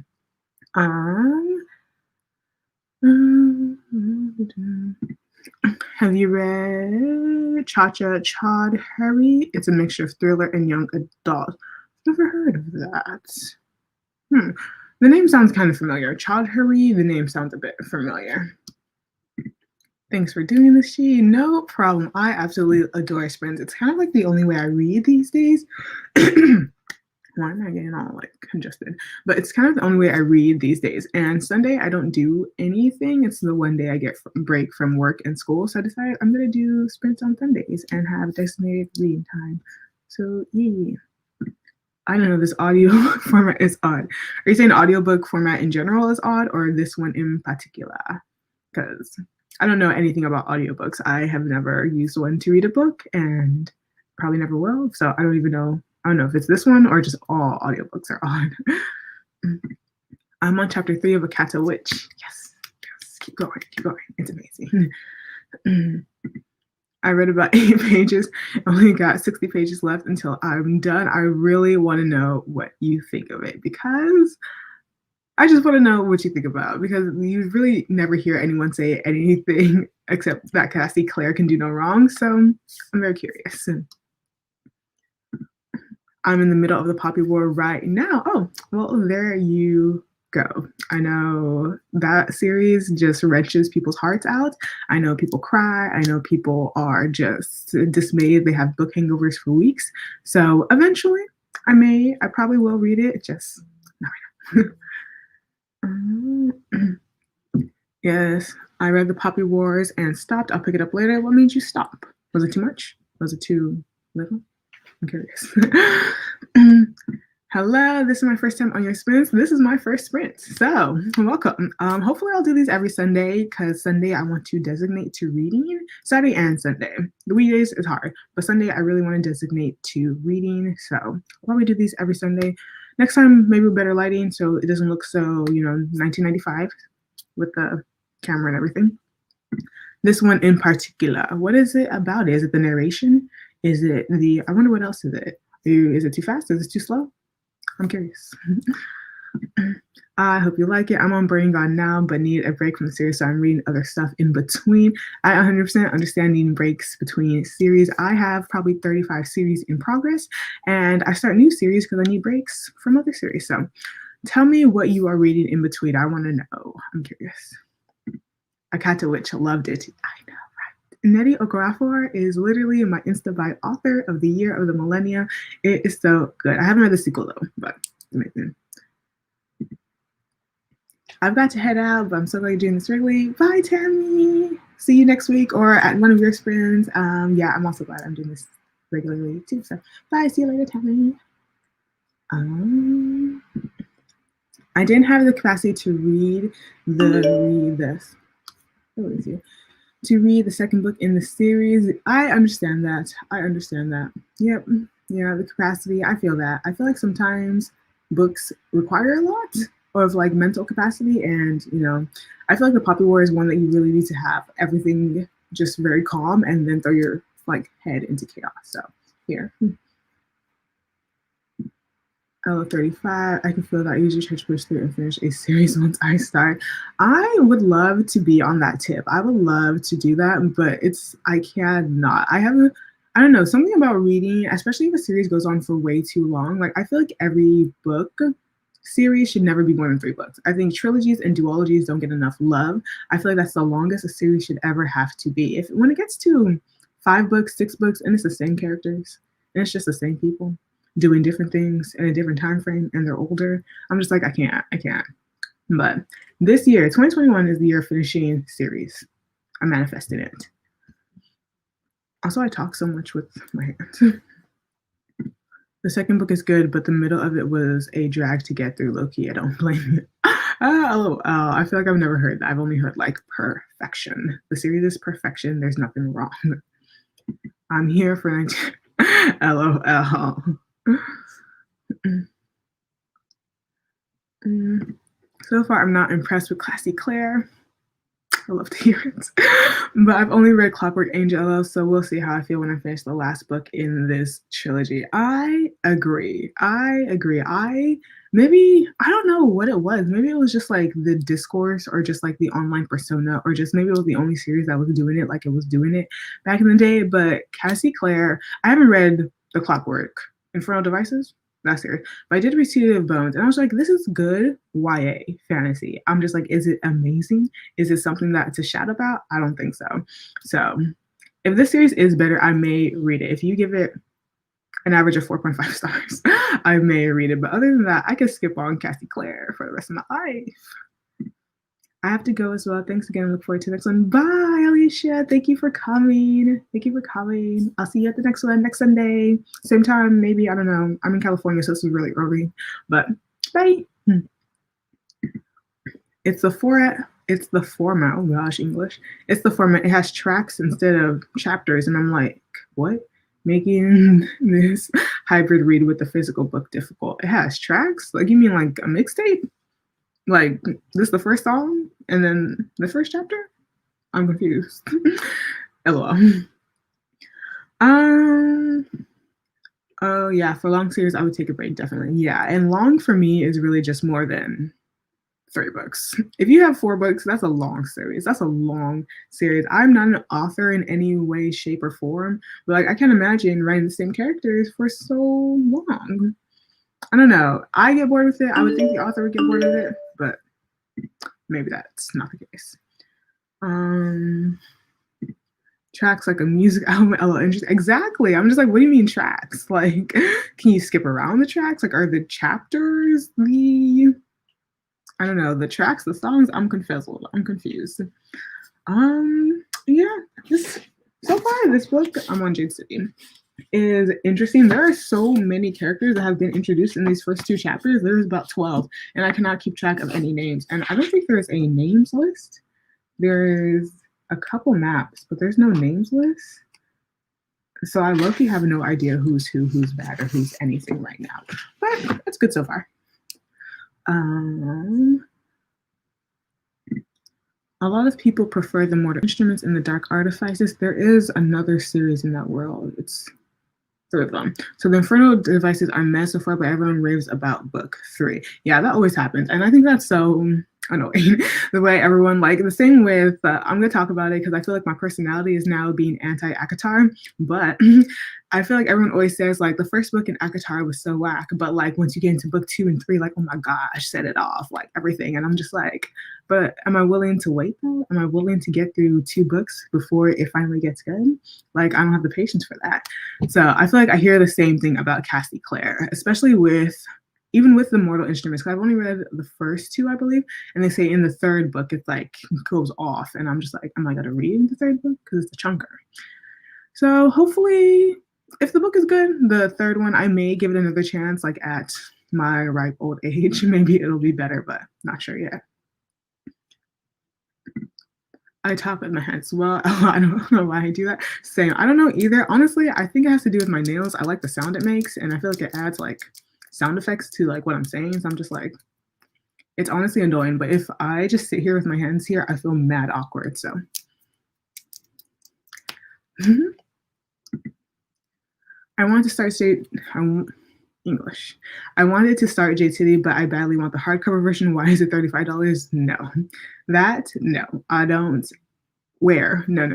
Have you read Cha-Cha Chad Harry? It's a mixture of thriller and young adult. Never heard of that. The name sounds kind of familiar. Chad Harry, the name sounds a bit familiar. Thanks for doing this, She. No problem. I absolutely adore sprints. It's kind of like the only way I read these days. Why am I getting all like congested? But it's kind of the only way I read these days. And Sunday, I don't do anything. It's the one day I get break from work and school. So I decided I'm going to do sprints on Sundays and have designated reading time. So, yeah. I don't know, this audio format is odd. Are you saying audiobook format in general is odd or this one in particular? Because I don't know anything about audiobooks. I have never used one to read a book and probably never will. So I don't even know. I don't know if it's this one or just all audiobooks are odd. I'm on chapter 3 of A Cat a Witch. Yes. Keep going. It's amazing. I read about 8 pages. Only got 60 pages left until I'm done. I really want to know what you think of it because I just want to know what you think about because you really never hear anyone say anything except that Cassie Claire can do no wrong. So I'm very curious. I'm in the middle of the Poppy War right now. Oh, well, there you go. I know that series just wrenches people's hearts out. I know people cry. I know people are just dismayed. They have book hangovers for weeks. So eventually, I probably will read it. Just not right now. Yes, I read the Poppy Wars and stopped. I'll pick it up later. What made you stop? Was it too much? Was it too little? I'm curious. Hello, this is my first time on your sprints. This is my first sprint, so welcome. Hopefully I'll do these every Sunday because Sunday I want to designate to reading, Saturday and Sunday. The weekdays is hard, but Sunday I really want to designate to reading, so I'll probably do these every Sunday. Next time, maybe better lighting so it doesn't look so, 1995 with the camera and everything. This one in particular, what is it about? Is it the narration? Is it I wonder what else is it? Is it too fast? Is it too slow? I'm curious. I hope you like it. I'm on Brain Gone now, but need a break from the series, so I'm reading other stuff in between. I 100% understand needing breaks between series. I have probably 35 series in progress, and I start new series because I need breaks from other series. So tell me what you are reading in between. I want to know. I'm curious. A Cat a Witch, loved it. I know. Nnedi Okorafor is literally my Insta-Buy author of the year of the millennia. It is so good. I haven't read the sequel though, but amazing. I've got to head out, but I'm so glad you're doing this regularly. Bye, Tammy. See you next week or at one of your sprints. Yeah, I'm also glad I'm doing this regularly too. So bye. See you later, Tammy. I didn't have the capacity to read this. Oh, is here. To read the second book in the series. I understand that. Yep. Yeah, the capacity. I feel that. I feel like sometimes books require a lot of like mental capacity. And, I feel like the Poppy War is one that you really need to have everything just very calm and then throw your like head into chaos. So here. 35. I can feel that I usually try to push through and finish a series once I start. I would love to be on that tip. I would love to do that, but I cannot. I don't know, something about reading, especially if a series goes on for way too long. Like I feel like every book series should never be more than 3 books. I think trilogies and duologies don't get enough love. I feel like that's the longest a series should ever have to be. When it gets to 5 books, 6 books, and it's the same characters, and it's just the same people doing different things in a different time frame and they're older, I'm just like, I can't. But this year, 2021, is the year of finishing series. I'm manifesting it. Also, I talk so much with my hands. The second book is good, but the middle of it was a drag to get through. Low-key, I don't blame you. Oh, I feel like I've never heard that. I've only heard like perfection. The series is perfection. There's nothing wrong. I'm here for LOL. So far, I'm not impressed with Classy Claire. I love to hear it. But I've only read Clockwork Angel, so we'll see how I feel when I finish the last book in this trilogy. I agree. Maybe, I don't know what it was. Maybe it was just like the discourse or just like the online persona, or just maybe it was the only series that was doing it like it was doing it back in the day. But Cassie Clare, I haven't read The Clockwork Infernal Devices. That's serious. But I did read City of Bones, and I was like, this is good YA fantasy. I'm just like, is it amazing? Is it something that to shout about? I don't think so. So if this series is better, I may read it. If you give it an average of 4.5 stars, I may read it. But other than that, I can skip on Cassie Clare for the rest of my life. I have to go as well. Thanks again. Look forward to the next one. Bye, Alicia. Thank you for coming. I'll see you at the next one next Sunday. Same time, maybe. I don't know. I'm in California, so this is really early. But bye. It's the format. Oh gosh, English. It's the format. It has tracks instead of chapters. And I'm like, what? Making this hybrid read with the physical book difficult. It has tracks? Like, you mean like a mixtape? Like, this is the first song and then the first chapter? I'm confused. LOL. Oh yeah, for long series, I would take a break, definitely. Yeah, and long for me is really just more than 3 books. If you have 4 books, that's a long series. That's a long series. I'm not an author in any way, shape, or form, but like I can't imagine writing the same characters for so long. I don't know. I get bored with it. I would think the author would get bored with it, but maybe that's not the case. Tracks like a music album. Exactly. I'm just like, what do you mean tracks? Like, can you skip around the tracks? Like, are the chapters I don't know, the tracks, the songs? I'm confused. Yeah. So far, this book, I'm on Jade City, is interesting. There are so many characters that have been introduced in these first 2 chapters. There's about 12, and I cannot keep track of any names. And I don't think there's a names list. There's a couple maps, but there's no names list. So I low-key have no idea who's who, who's bad, or who's anything right now. But it's good so far. A lot of people prefer the mortal instruments and the dark artifices. There is another series in that world. It's 3 of them. So the infernal devices are met so far, but everyone raves about book 3. Yeah, that always happens. And I think that's so annoying. The way everyone, like, the same with, I'm going to talk about it because I feel like my personality is now being anti-ACOTAR, but I feel like everyone always says, like, the first book in ACOTAR was so whack, but, like, once you get into book 2 and 3, like, oh my gosh, set it off, like, everything. And I'm just like, but am I willing to wait, though? Am I willing to get through 2 books before it finally gets good? Like, I don't have the patience for that. So I feel like I hear the same thing about Cassie Clare, especially even with the mortal instruments, because I've only read the first 2, I believe, and they say in the 3rd book it's like goes off, and I'm just like, am I gonna read the 3rd book because it's a chunker? So hopefully, if the book is good, the 3rd one, I may give it another chance, like at my ripe old age. Maybe it'll be better, but not sure yet. I talk with my hands. Well, I don't know why I do that. Same. I don't know either. Honestly, I think it has to do with my nails. I like the sound it makes, and I feel like it adds like sound effects to like what I'm saying. So I'm just like, it's honestly annoying. But if I just sit here with my hands here, I feel mad awkward. So I want to start English. I wanted to start Jade City, but I badly want the hardcover version. Why is it $35? No. No. I don't. Where? No.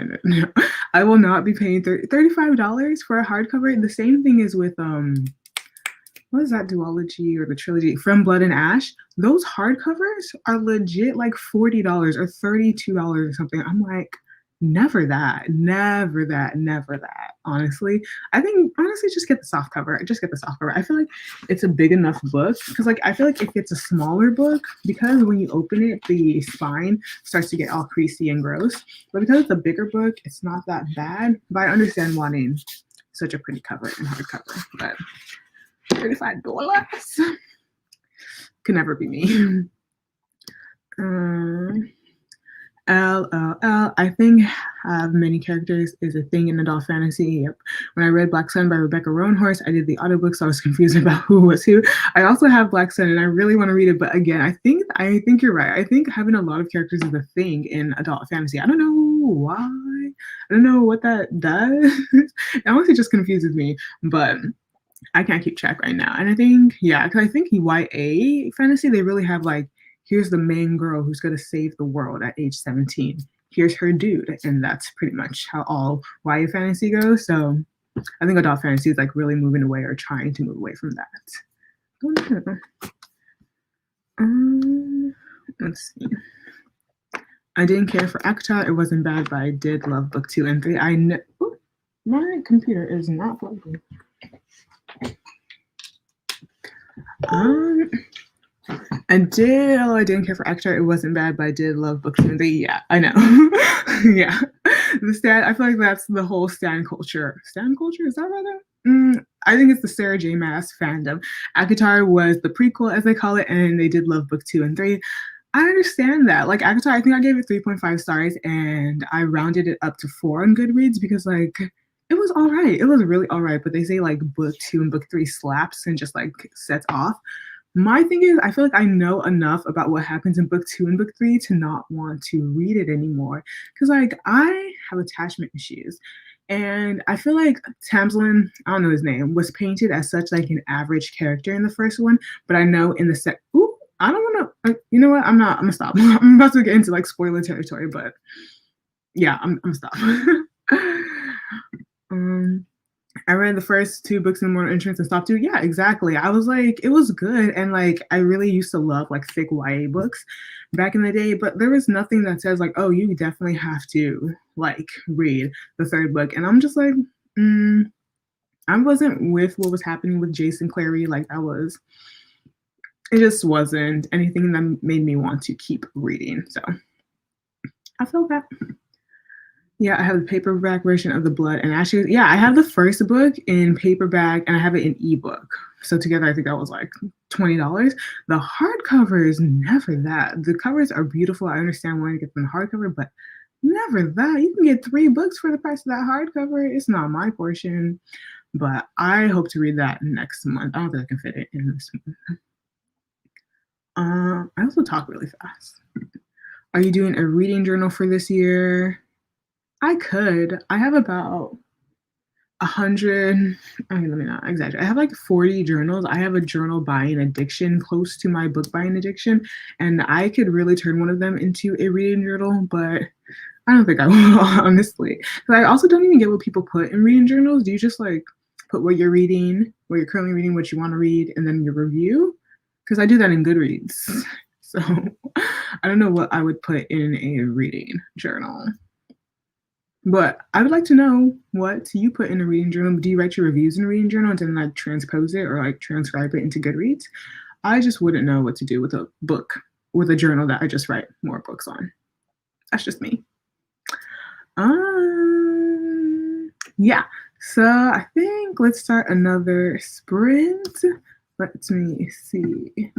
I will not be paying $35 for a hardcover. The same thing is with what is that duology or the trilogy From Blood and Ash? Those hardcovers are legit like $40 or $32 or something. I'm like, Never that, never that, never that. Honestly, I think honestly, just get the soft cover. Just get the soft cover. I feel like it's a big enough book because, like, I feel like if it's a smaller book, because when you open it, the spine starts to get all creasy and gross. But because it's a bigger book, it's not that bad. But I understand wanting such a pretty cover and hardcover. But $35 could never be me. LOL. I think have many characters is a thing in adult fantasy. Yep. When I read Black Sun by Rebecca Roanhorse, I did the audiobook, so I was confused about who was who. I also have Black Sun, and I really want to read it, but again, I think you're right. I think having a lot of characters is a thing in adult fantasy. I don't know why. I don't know what that does. It honestly just confuses me, but I can't keep track right now. And I think, yeah, because I think YA fantasy, they really have like, here's the main girl who's going to save the world at age 17. Here's her dude. And that's pretty much how all YA fantasy goes. So I think adult fantasy is like really moving away or trying to move away from that. Let's see. I didn't care for ACOTAR. It wasn't bad, but I did love book 2 and 3. My computer is not plugged in. I didn't care for ACOTAR. It wasn't bad, but I did love book 2 and 3. Yeah, I know. Yeah. I feel like that's the whole stan culture. Stan culture? Is that right? I think it's the Sarah J. Maas fandom. ACOTAR was the prequel, as they call it, and they did love book 2 and 3. I understand that. Like ACOTAR, I think I gave it 3.5 stars, and I rounded it up to 4 on Goodreads because, like, it was all right. It was really all right. But they say like book 2 and book 3 slaps and just like sets off. My thing is, I feel like I know enough about what happens in book 2 and book 3 to not want to read it anymore. Because, like, I have attachment issues. And I feel like Tamslin, I don't know his name, was painted as such like an average character in the first one. But I know in the I don't want to, you know what? I'm going to stop. I'm about to get into like spoiler territory, but yeah, I'm going to stop. I read the first 2 books in Mortal Entrance and stopped too. Yeah, exactly. I was like, it was good. And like, I really used to love like thick YA books back in the day, but there was nothing that says like, oh, you definitely have to like read the 3rd book. And I'm just like, I wasn't with what was happening with Jason Clary. Like it just wasn't anything that made me want to keep reading. So I felt that. Yeah, I have the paperback version of The Blood and Ashes. Yeah, I have the first book in paperback and I have it in ebook. So together, I think that was like $20. The hardcover is never that. The covers are beautiful. I understand wanting to get them the hardcover, but never that. You can get 3 books for the price of that hardcover. It's not my portion, but I hope to read that next month. I don't think I can fit it in this month. I also talk really fast. Are you doing a reading journal for this year? I could. I have about 100. I mean, let me not exaggerate. I have like 40 journals. I have a journal buying addiction close to my book buying addiction, and I could really turn one of them into a reading journal, but I don't think I will, honestly. Because I also don't even get what people put in reading journals. Do you just like put what you're reading, what you're currently reading, what you want to read, and then your review? Because I do that in Goodreads. So I don't know what I would put in a reading journal. But I would like to know what you put in a reading journal. Do you write your reviews in a reading journal and then like transpose it or like transcribe it into Goodreads? I just wouldn't know what to do with a book, with a journal that I just write more books on. That's just me. Yeah. So I think let's start another sprint. Let me see.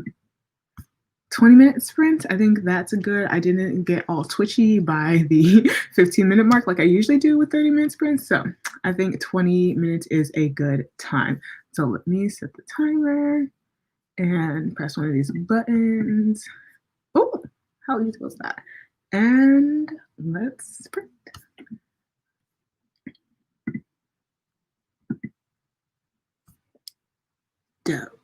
20-minute sprint. I think that's a good. I didn't get all twitchy by the 15-minute mark like I usually do with 30-minute sprints. So I think 20 minutes is a good time. So let me set the timer and press one of these buttons. Oh, how easy was that? And let's sprint. Dope.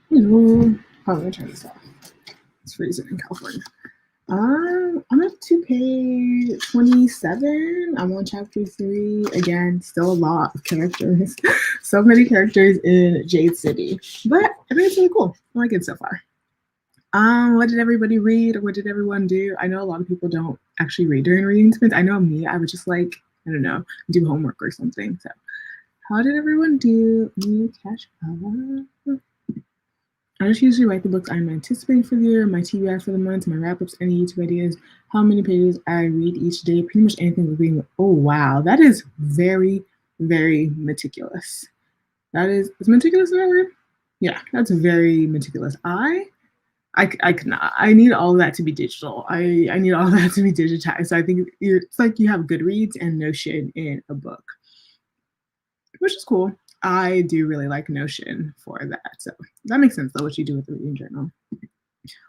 Hello. Oh, let me turn this off. It's freezing in California. I'm up to page 27. I'm on chapter 3. Again, still a lot of characters. So many characters in Jade City. But I think it's really cool. I like it so far. What did everybody read? What did everyone do? I know a lot of people don't actually read during reading sprints. I know me, I would just like, I don't know, do homework or something. So how did everyone do? Me catch up. I just usually write the books I'm anticipating for the year, my TBR for the month, my wrap-ups, any YouTube ideas, how many pages I read each day, pretty much anything with reading. Oh, wow. That is very, very meticulous. Is meticulous the right word? Yeah, that's very meticulous. I cannot. I need all of that to be digital. I need all of that to be digitized. So I think it's like you have Goodreads and Notion in a book, which is cool. I do really like Notion for that. So that makes sense, though, what you do with the reading journal.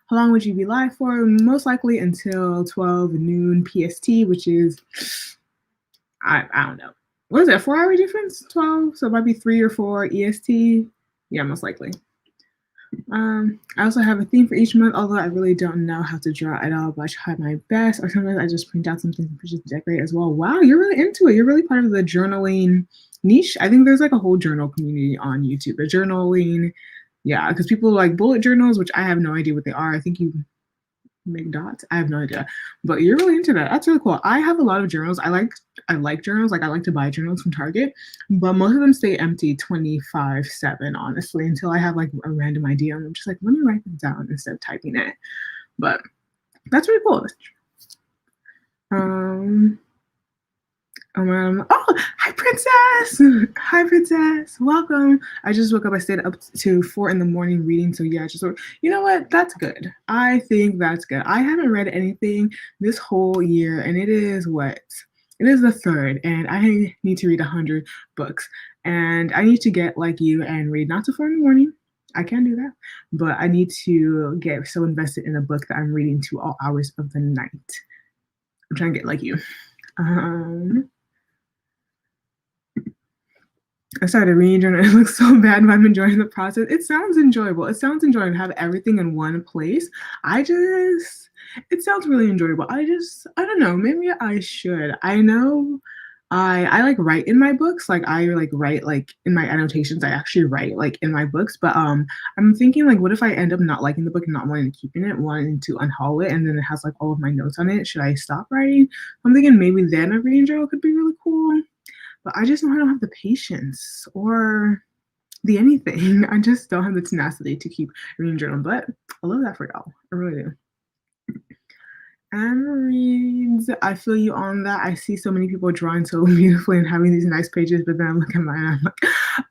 How long would you be live for? Most likely until 12 noon PST, which is, I don't know. What is that, 4-hour difference? 12? So it might be 3 or 4 EST. Yeah, most likely. I also have a theme for each month, although I really don't know how to draw at all, but I try my best. Or sometimes I just print out something and just decorate as well. Wow, you're really into it. You're really part of the journaling niche. I think there's like a whole journal community on YouTube. The journaling, yeah, because people like bullet journals, which I have no idea what they are. I think you make dots. I have no idea, but you're really into that. That's really cool. I have a lot of journals. I like journals. Like I like to buy journals from Target, but most of them stay empty 24/7, honestly, until I have like a random idea. And I'm just like, let me write this down instead of typing it. But that's really cool. Oh, hi, Princess. Hi, Princess. Welcome. I just woke up. I stayed up to 4 in the morning reading. So yeah, you know what? That's good. I think that's good. I haven't read anything this whole year, and it is what? It is the 3rd, and I need to read 100 books. And I need to get like you and read not too 4 in the morning. I can do that, but I need to get so invested in a book that I'm reading to all hours of the night. I'm trying to get like you. I started reading journal. It looks so bad, but I'm enjoying the process. It sounds enjoyable. It sounds enjoyable to have everything in one place. It sounds really enjoyable. I don't know. Maybe I should. I know I like write in my books. Like I like write like in my annotations. I actually write like in my books. But I'm thinking like, what if I end up not liking the book and not wanting to keep it, wanting to unhaul it, and then it has like all of my notes on it? Should I stop writing? I'm thinking maybe then a reading journal could be really cool. But I just know I don't have the patience or the anything. I just don't have the tenacity to keep reading journal. But I love that for y'all. I really do. Anna reads, I feel you on that. I see so many people drawing so beautifully and having these nice pages, but then I look at mine and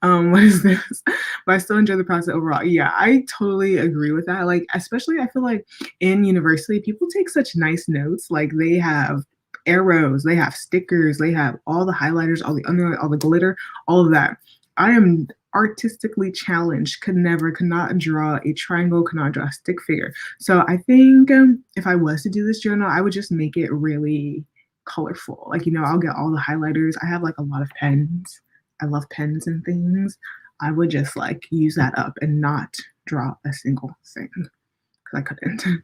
I'm like, what is this? But I still enjoy the process overall. Yeah, I totally agree with that. Like, especially I feel like in university, people take such nice notes. Like they have arrows, they have stickers, they have all the highlighters, all the underline, all the glitter, all of that. I am artistically challenged, could not draw a triangle, could not draw a stick figure. So I think if I was to do this journal, I would just make it really colorful. Like, I'll get all the highlighters. I have like a lot of pens. I love pens and things. I would just like use that up and not draw a single thing because I couldn't.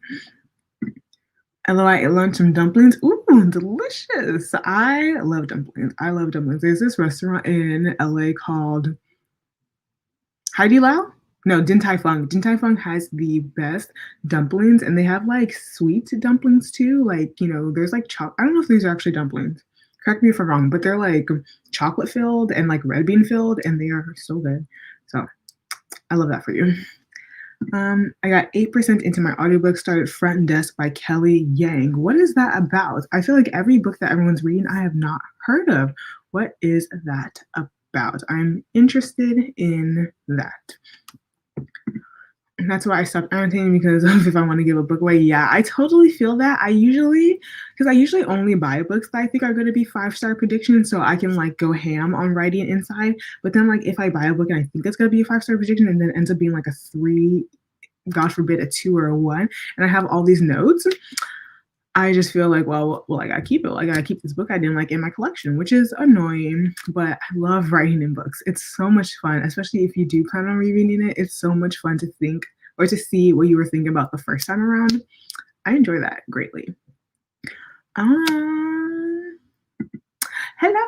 LOI ate lunch from dumplings. Ooh, delicious. I love dumplings. There's this restaurant in LA called Heidi Lao? No, Din Tai Fung. Din Tai Fung has the best dumplings, and they have like sweet dumplings too. Like, there's like I don't know if these are actually dumplings. Correct me if I'm wrong, but they're like chocolate filled and like red bean filled, and they are so good. So I love that for you. I got 8% into my audiobook, started Front Desk by Kelly Yang. What is that about? I feel like every book that everyone's reading, I have not heard of. What is that about? I'm interested in that. And that's why I stopped annotating, because of if I want to give a book away. Yeah, I totally feel that. I usually only buy books that I think are going to be 5-star predictions, so I can like go ham on writing inside. But then like if I buy a book and I think it's going to be a 5-star prediction and then it ends up being like a 3, God forbid, a 2 or a 1, and I have all these notes, I just feel like, well, I gotta keep it. I gotta keep this book I didn't like in my collection, which is annoying, but I love writing in books. It's so much fun, especially if you do plan on rereading it. It's so much fun to think or to see what you were thinking about the first time around. I enjoy that greatly. Hello,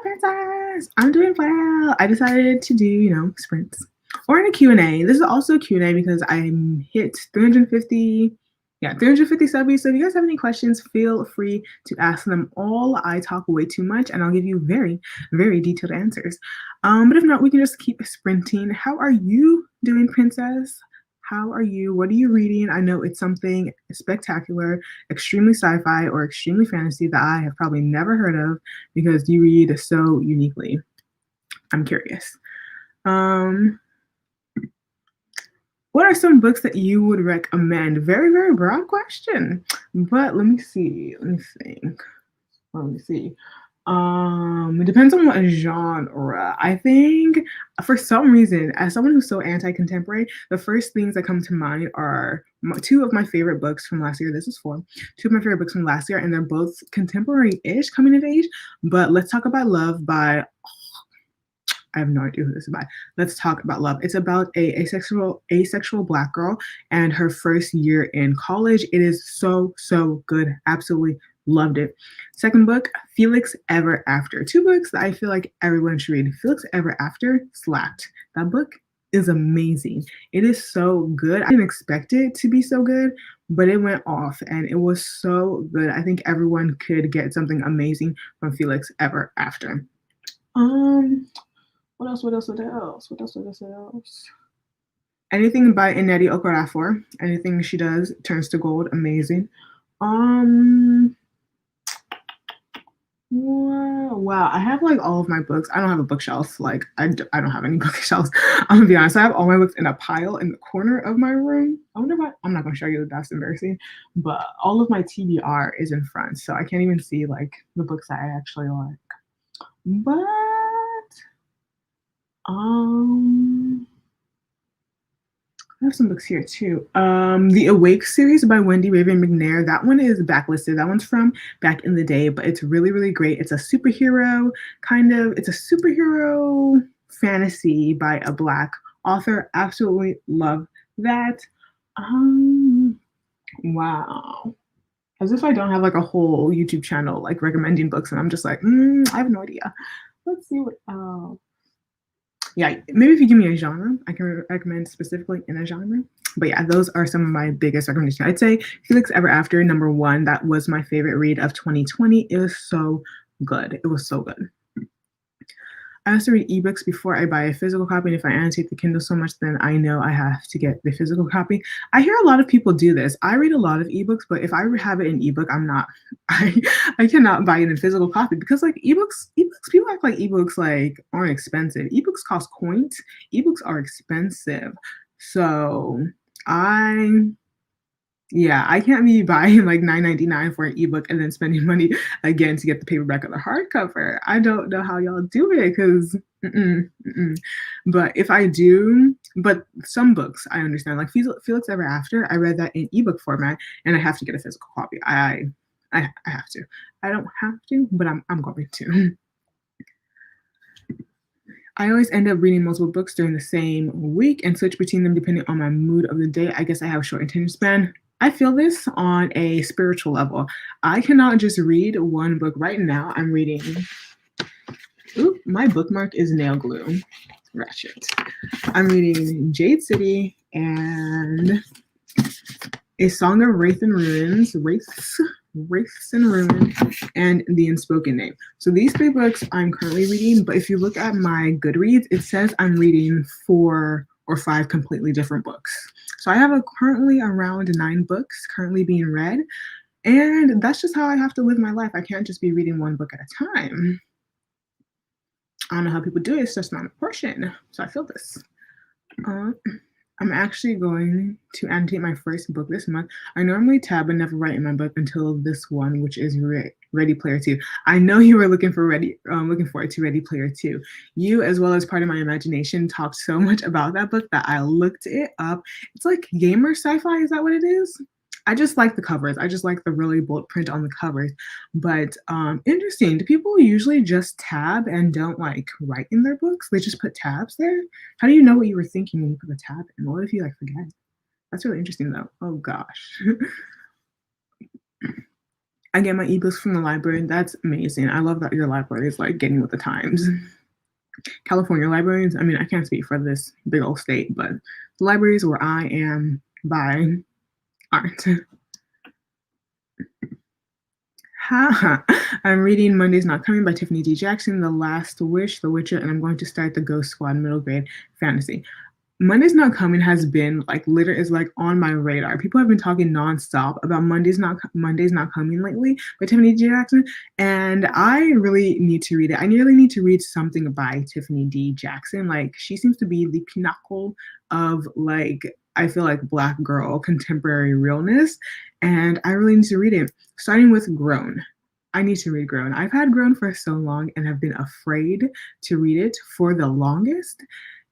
princess. I'm doing well. I decided to do, sprints or in a Q&A. This is also a Q&A because I hit 350 subbies. So if you guys have any questions, feel free to ask them all. I talk way too much and I'll give you very, very detailed answers. But if not, we can just keep sprinting. How are you doing, princess? How are you? What are you reading? I know it's something spectacular, extremely sci-fi or extremely fantasy that I have probably never heard of because you read so uniquely. I'm curious. What are some books that you would recommend? Very, very broad question. But let me see. Let me think. Let me see. It depends on what genre. I think for some reason, as someone who's so anti-contemporary, the first things that come to mind are two of my favorite books from last year. This is four. Two of my favorite books from last year, and they're both contemporary-ish, coming of age. But Let's Talk About Love by I have no idea who this is by. Let's Talk About Love. It's about a asexual Black girl and her first year in college. It is so, so good. Absolutely loved it. Second book, Felix Ever After. Two books that I feel like everyone should read. Felix Ever After slapped. That book is amazing. It is so good. I didn't expect it to be so good, but it went off and it was so good. I think everyone could get something amazing from Felix Ever After. What else? Anything by Nnedi Okorafor. Anything she does turns to gold. Amazing. Wow. I have like all of my books. I don't have a bookshelf. Like I don't have any bookshelves. I'm gonna be honest. I have all my books in a pile in the corner of my room. I wonder if I'm not gonna show you. That's embarrassing. But all of my TBR is in front, so I can't even see like the books that I actually like. But I have some books here too. The Awake series by Wendy Raven McNair. That one is backlisted. That one's from back in the day, but it's really, really great. It's a superhero it's a superhero fantasy by a Black author. Absolutely love that. Wow. As if I don't have like a whole YouTube channel like recommending books and I'm just like, I have no idea. Let's see what else. Yeah, maybe if you give me a genre, I can recommend specifically in a genre. But yeah, those are some of my biggest recommendations. I'd say Felix Ever After, number one. That was my favorite read of 2020. It was so good. It was so good. I also read ebooks before I buy a physical copy. And if I annotate the Kindle so much, then I know I have to get the physical copy. I hear a lot of people do this. I read a lot of ebooks, but if I have it in ebook, I cannot buy it in physical copy because like ebooks, people act like ebooks like aren't expensive. Ebooks cost coins. Ebooks are expensive. So I can't be buying like $9.99 for an ebook and then spending money again to get the paperback or the hardcover. I don't know how y'all do it because, But if I do, but some books I understand, like Felix Ever After, I read that in ebook format and I have to get a physical copy. I have to. I don't have to, but I'm going to. I always end up reading multiple books during the same week and switch between them depending on my mood of the day. I guess I have a short attention span. I feel this on a spiritual level. I cannot just read one book. Right now, I'm reading. Ooh, my bookmark is nail glue. Ratchet. I'm reading Jade City and A Song of Wraiths and Ruins, and The Unspoken Name. So these three books I'm currently reading, but if you look at my Goodreads, it says I'm reading 4 or 5 completely different books. So I have currently around 9 books currently being read, and that's just how I have to live my life. I can't just be reading one book at a time. I don't know how people do it. It's just not my portion. So I feel this. I'm actually going to annotate my first book this month. I normally tab and never write in my book until this one, which is Ready Player 2. I know you were looking forward to Ready Player 2. You, as well as part of my imagination, talked so much about that book that I looked it up. It's like gamer sci-fi. Is that what it is? I just like the covers. I just like the really bold print on the covers. But interesting. Do people usually just tab and don't like write in their books? They just put tabs there? How do you know what you were thinking when you put a tab in? What if you like forget? That's really interesting though. Oh gosh. I get my ebooks from the library. That's amazing. I love that your library is like getting with the times. California libraries, I mean, I can't speak for this big old state, but the libraries where I am by aren't. I'm reading Monday's Not Coming by Tiffany D. Jackson, The Last Wish, The Witcher, and I'm going to start the Ghost Squad middle grade fantasy. Monday's Not Coming has been like is like on my radar. People have been talking nonstop about Monday's Not Coming lately by Tiffany D. Jackson, and I really need to read it. I really need to read something by Tiffany D. Jackson. Like she seems to be the pinnacle of like I feel like Black girl contemporary realness, and I really need to read it. Starting with Grown. I need to read Grown. I've had Grown for so long and have been afraid to read it for the longest.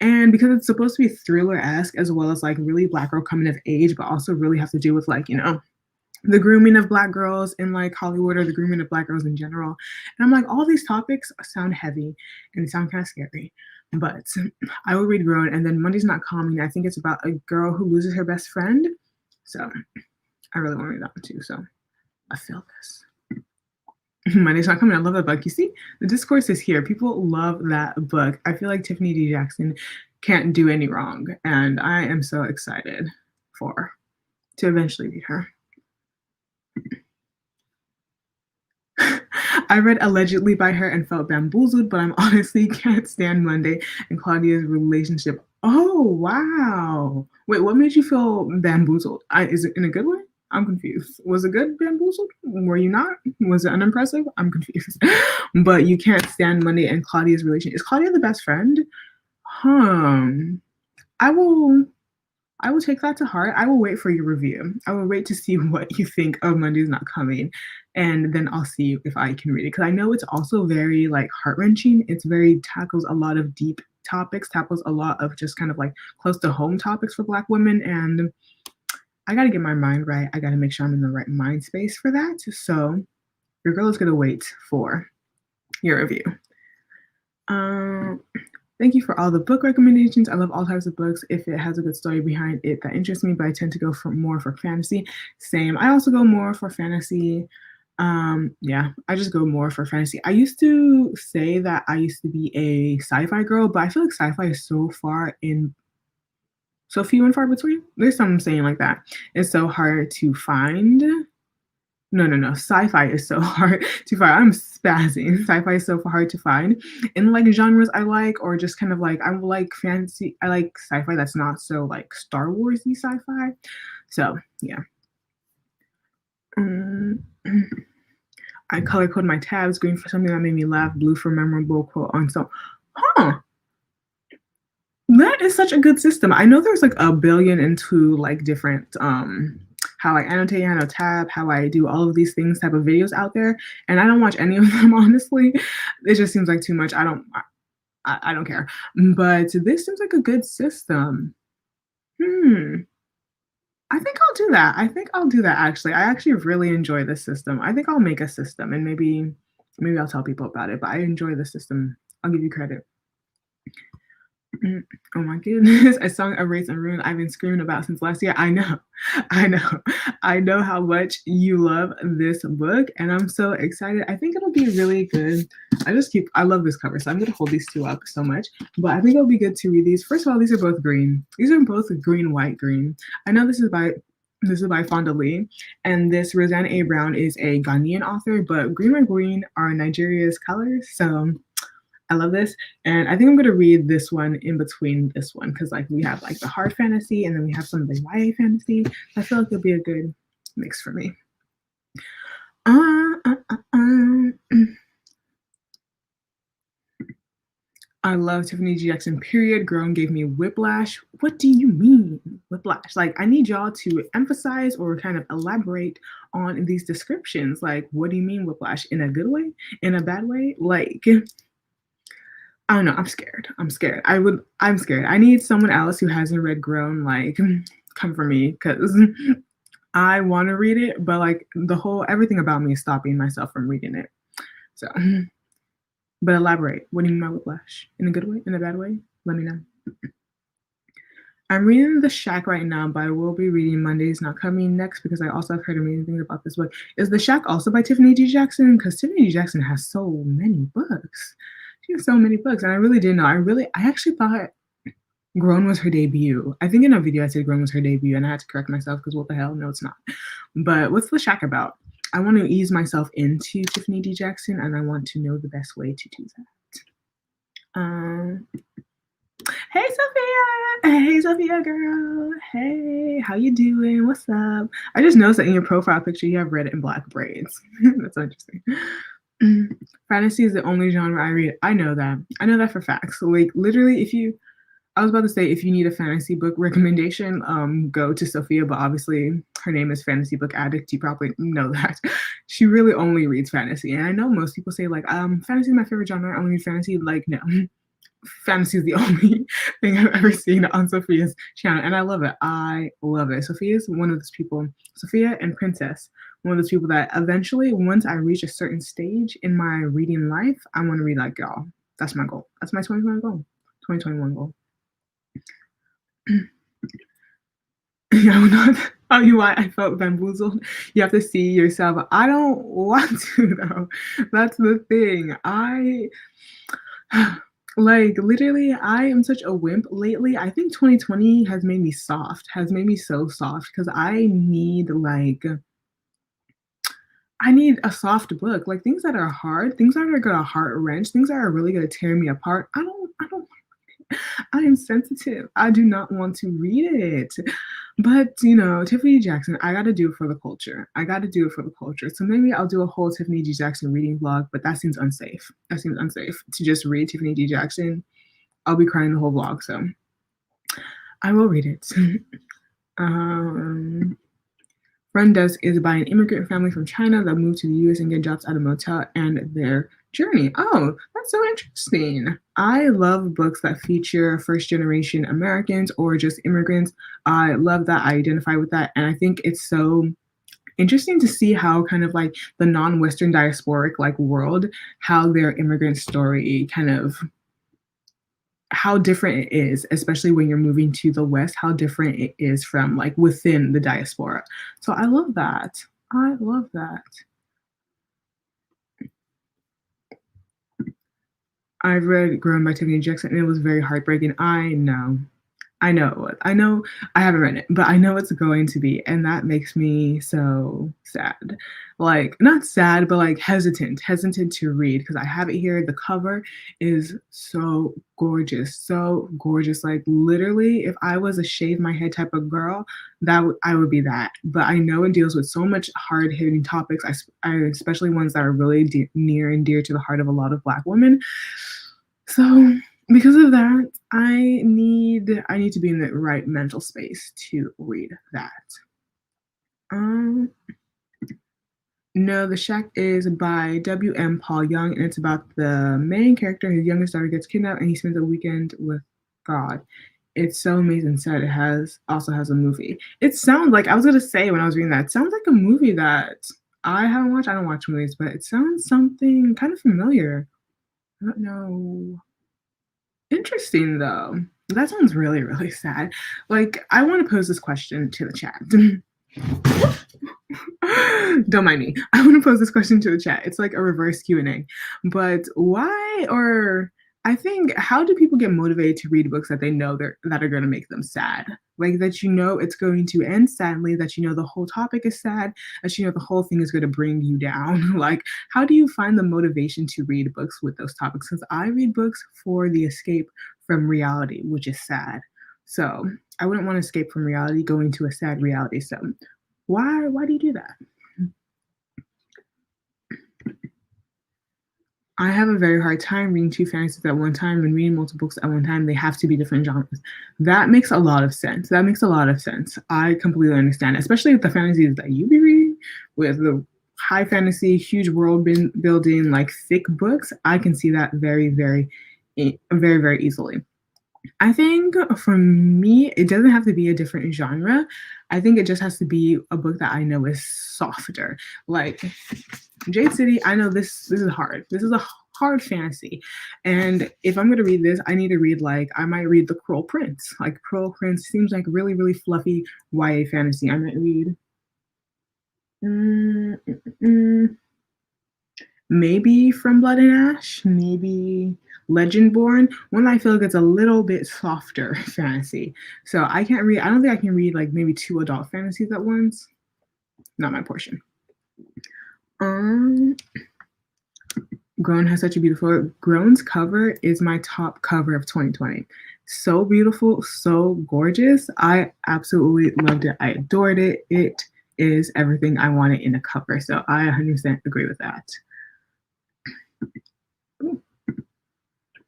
And because it's supposed to be thriller-esque as well as like really Black girl coming of age, but also really have to do with like, you know, the grooming of Black girls in like Hollywood or the grooming of Black girls in general. And I'm like, all these topics sound heavy and they sound kind of scary. But I will read Grown, and then Monday's Not Coming. I think it's about a girl who loses her best friend. So I really want to read that one too. So I feel this. Monday's Not Coming. I love that book. You see, the discourse is here. People love that book. I feel like Tiffany D. Jackson can't do any wrong, and I am so excited to eventually read her. I read Allegedly by her and felt bamboozled, but I'm honestly can't stand Monday and Claudia's relationship. Oh, wow. Wait, what made you feel bamboozled? Is it in a good way? I'm confused. Was it good bamboozled? Were you not? Was it unimpressive? I'm confused. But you can't stand Monday and Claudia's relationship. Is Claudia the best friend? I will take that to heart. I will wait for your review. I will wait to see what you think of Monday's Not Coming, and then I'll see if I can read it. Because I know it's also very like heart-wrenching. It's very tackles a lot of deep topics, tackles a lot of just kind of like close to home topics for Black women, and I got to get my mind right. I got to make sure I'm in the right mind space for that. So your girl is going to wait for your review. Thank you for all the book recommendations. I love all types of books if it has a good story behind it that interests me, but I tend to go for more for fantasy. Same. I also go more for fantasy. Yeah, I just go more for fantasy. I used to say that I used to be a sci-fi girl, but I feel like sci-fi is so few and far between. There's something saying like that. It's so hard to find. No. Sci-fi is so hard to find. I'm spazzing. Sci-fi is so hard to find. In like genres I like, or just kind of like, I like fantasy. I like sci-fi that's not so like Star Wars-y sci-fi. So yeah. I color code my tabs, green for something that made me laugh, blue for memorable quote on so. That is such a good system. I know there's like a billion into like different how I annotate, how I tab, how I do all of these things type of videos out there, and I don't watch any of them honestly. It just seems like too much. I don't care. But this seems like a good system. I think I'll do that. Actually. I actually really enjoy this system. I think I'll make a system, and maybe I'll tell people about it, but I enjoy the system. I'll give you credit. Oh my goodness, a song of Race and Ruin I've been screaming about since last year. I know how much you love this book, and I'm so excited. I think it'll be really good. I love this cover, so I'm gonna hold these two up so much, but I think it'll be good to read these. First of all, these are both green. These are both green, white, green. I know this is by Fonda Lee, and this Roseanne A. Brown is a Ghanaian author, but green and green are Nigeria's colors, so I love this, and I think I'm going to read this one in between this one, because like we have like the hard fantasy and then we have some of the YA fantasy. I feel like it'll be a good mix for me. I love Tiffany D. Jackson, period. Grown gave me whiplash. What do you mean, whiplash? Like, I need y'all to emphasize or kind of elaborate on these descriptions. Like, what do you mean whiplash? In a good way? In a bad way? Like, I don't know. I'm scared. I'm scared. I need someone else who hasn't read Grown, like, come for me, because I want to read it, but like everything about me is stopping myself from reading it. So, but elaborate. What do you mean by whiplash? In a good way? In a bad way? Let me know. I'm reading The Shack right now, but I will be reading Monday's Not Coming next because I also have heard amazing things about this book. Is The Shack also by Tiffany D. Jackson? Because Tiffany D. Jackson has so many books. She has so many books, and I really didn't know. I actually thought Grown was her debut. I think in a video I said Grown was her debut, and I had to correct myself because what the hell? No, it's not. But what's The Shack about? I want to ease myself into Tiffany D. Jackson, and I want to know the best way to do that. Hey, Sophia! Hey, Sophia, girl! Hey, how you doing? What's up? I just noticed that in your profile picture you have red and black braids. That's interesting. Fantasy is the only genre I read. I know that. I know that for facts. Like, literally, I was about to say, if you need a fantasy book recommendation, go to Sophia, but obviously her name is Fantasy Book Addict. You probably know that. She really only reads fantasy. And I know most people say, like, fantasy is my favorite genre. I only read fantasy. Like, no. Fantasy is the only thing I've ever seen on Sophia's channel, and I love it. I love it. Sophia's one of those people, Sophia and Princess, one of those people that eventually, once I reach a certain stage in my reading life, I want to read like y'all. That's my goal. That's my 2021 goal. 2021 goal. I will not tell you why I felt bamboozled. You have to see yourself. I don't want to, though. That's the thing. Like, literally, I am such a wimp lately. I think 2020 has made me soft, has made me so soft because I need a soft book. Like, things that are hard, things that are gonna heart wrench, things that are really gonna tear me apart. I am sensitive. I do not want to read it. But, Tiffany Jackson, I got to do it for the culture. So maybe I'll do a whole Tiffany D. Jackson reading vlog, but that seems unsafe. To just read Tiffany D. Jackson. I'll be crying the whole vlog, so I will read it. Front Desk is by an immigrant family from China that moved to the US and get jobs at a motel and their journey. Oh, that's so interesting. I love books that feature first-generation Americans or just immigrants. I love that. I identify with that. And I think it's so interesting to see how kind of like the non-Western diasporic like world, how their immigrant story kind of how different it is, especially when you're moving to the West, how different it is from like within the diaspora. So I love that. I've read Grown by Tiffany Jackson and it was very heartbreaking. I know I haven't read it, but I know it's going to be, and that makes me so sad. Like, not sad, but like hesitant to read because I have it here. The cover is so gorgeous. Like, literally, if I was a shave my head type of girl, I would be that. But I know it deals with so much hard-hitting topics, especially ones that are really near and dear to the heart of a lot of Black women. So because of that, I need to be in the right mental space to read that. No, The Shack is by W.M. Paul Young, and it's about the main character. His youngest daughter gets kidnapped, and he spends a weekend with God. It's so amazing set. It also has a movie. It sounds like, I was gonna say when I was reading that, it sounds like a movie that I haven't watched. I don't watch movies, but it sounds something kind of familiar. I don't know. Interesting, though. That sounds really, really sad. Like, I want to pose this question to the chat. Don't mind me. I want to pose this question to the chat. It's like a reverse Q&A. But why, or I think, how do people get motivated to read books that they know that are going to make them sad? Like, that it's going to end sadly, that the whole topic is sad, that the whole thing is going to bring you down. Like, how do you find the motivation to read books with those topics? Because I read books for the escape from reality, which is sad. So I wouldn't want to escape from reality going to a sad reality. So why do you do that? I have a very hard time reading two fantasies at one time and reading multiple books at one time. They have to be different genres. That makes a lot of sense. I completely understand, especially with the fantasies that you be reading, with the high fantasy, huge world building, like thick books. I can see that very, very, very, very easily. I think for me, it doesn't have to be a different genre. I think it just has to be a book that I know is softer. Like Jade City, I know this is hard. This is a hard fantasy. And if I'm gonna read this, I need to read like I might read The Cruel Prince. Like Cruel Prince seems like really, really fluffy YA fantasy. I might read mm, mm, mm, maybe From Blood and Ash, maybe Legendborn, one I feel like it's a little bit softer fantasy. So I can't read, I don't think I can read like maybe 2 adult fantasies at once. Not my portion. Um, Grown has such a beautiful, Grown's cover is my top cover of 2020. So beautiful, so gorgeous. I absolutely loved it. I adored it. It is everything I wanted in a cover. So I 100% agree with that.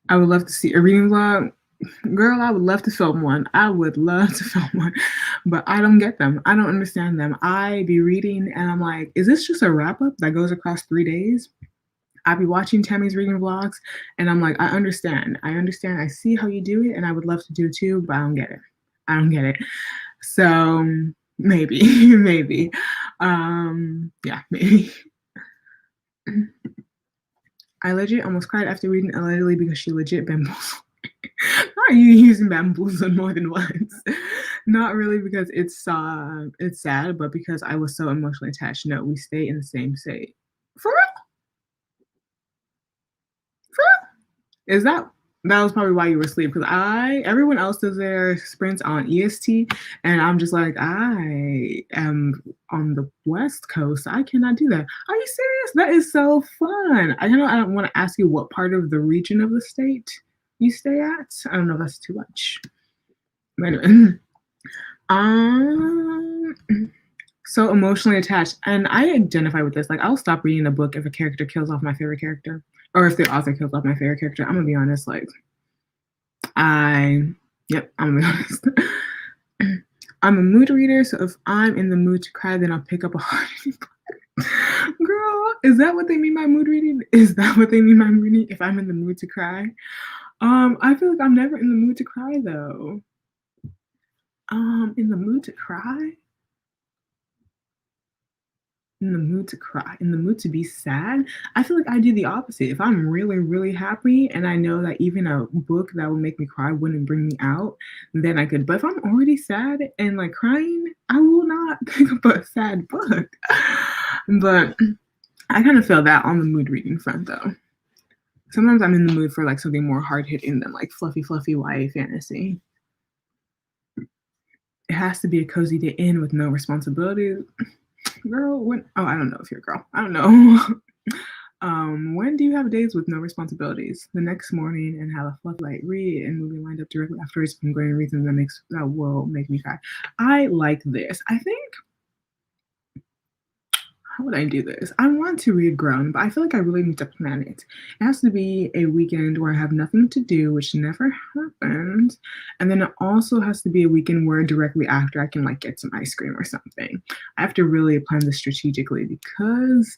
I would love to see a reading vlog. Girl, I would love to film one. I would love to film one, but I don't get them. I don't understand them. I be reading and I'm like, is this just a wrap up that goes across 3 days? I be watching Tammy's reading vlogs and I'm like, I understand. I see how you do it and I would love to do it too, but I don't get it. I don't get it. So maybe, maybe. Yeah, maybe. I legit almost cried after reading Allegedly because she legit bamboozled. Are you using bamboozle more than once? Not really because it's sad, but because I was so emotionally attached. No, we stay in the same state. For real? For real? Is that was probably why you were asleep? Because everyone else does their sprints on EST, and I'm just like, I am on the West Coast. I cannot do that. Are you serious? That is so fun. I know I don't want to ask you what part of the region of the state you stay at. I don't know if that's too much. But anyway. So emotionally attached. And I identify with this. Like, I'll stop reading a book if a character kills off my favorite character. Or if the author kills off my favorite character. I'm gonna be honest, like, I'm gonna be honest. I'm a mood reader, so if I'm in the mood to cry, then I'll pick up a hard book. Girl, is that what they mean by mood reading? Is that what they mean by mood reading? If I'm in the mood to cry? I feel like I'm never in the mood to cry though. In the mood to cry? In the mood to cry, in the mood to be sad. I feel like I do the opposite. If I'm really, really happy and I know that even a book that would make me cry wouldn't bring me out, then I could. But if I'm already sad and like crying, I will not pick up a sad book. But I kind of feel that on the mood reading front though. Sometimes I'm in the mood for like something more hard hitting than like fluffy YA fantasy. It has to be a cozy day in with no responsibilities. Girl, when I don't know if you're a girl. I don't know. When do you have days with no responsibilities? The next morning and have a fluff light read and movie lined up directly afterwards. I'm going to read something that will make me cry. I like this. I think how would I do this? I want to read Grown, but I feel like I really need to plan it. It has to be a weekend where I have nothing to do, which never happens. And then it also has to be a weekend where directly after I can like get some ice cream or something. I have to really plan this strategically because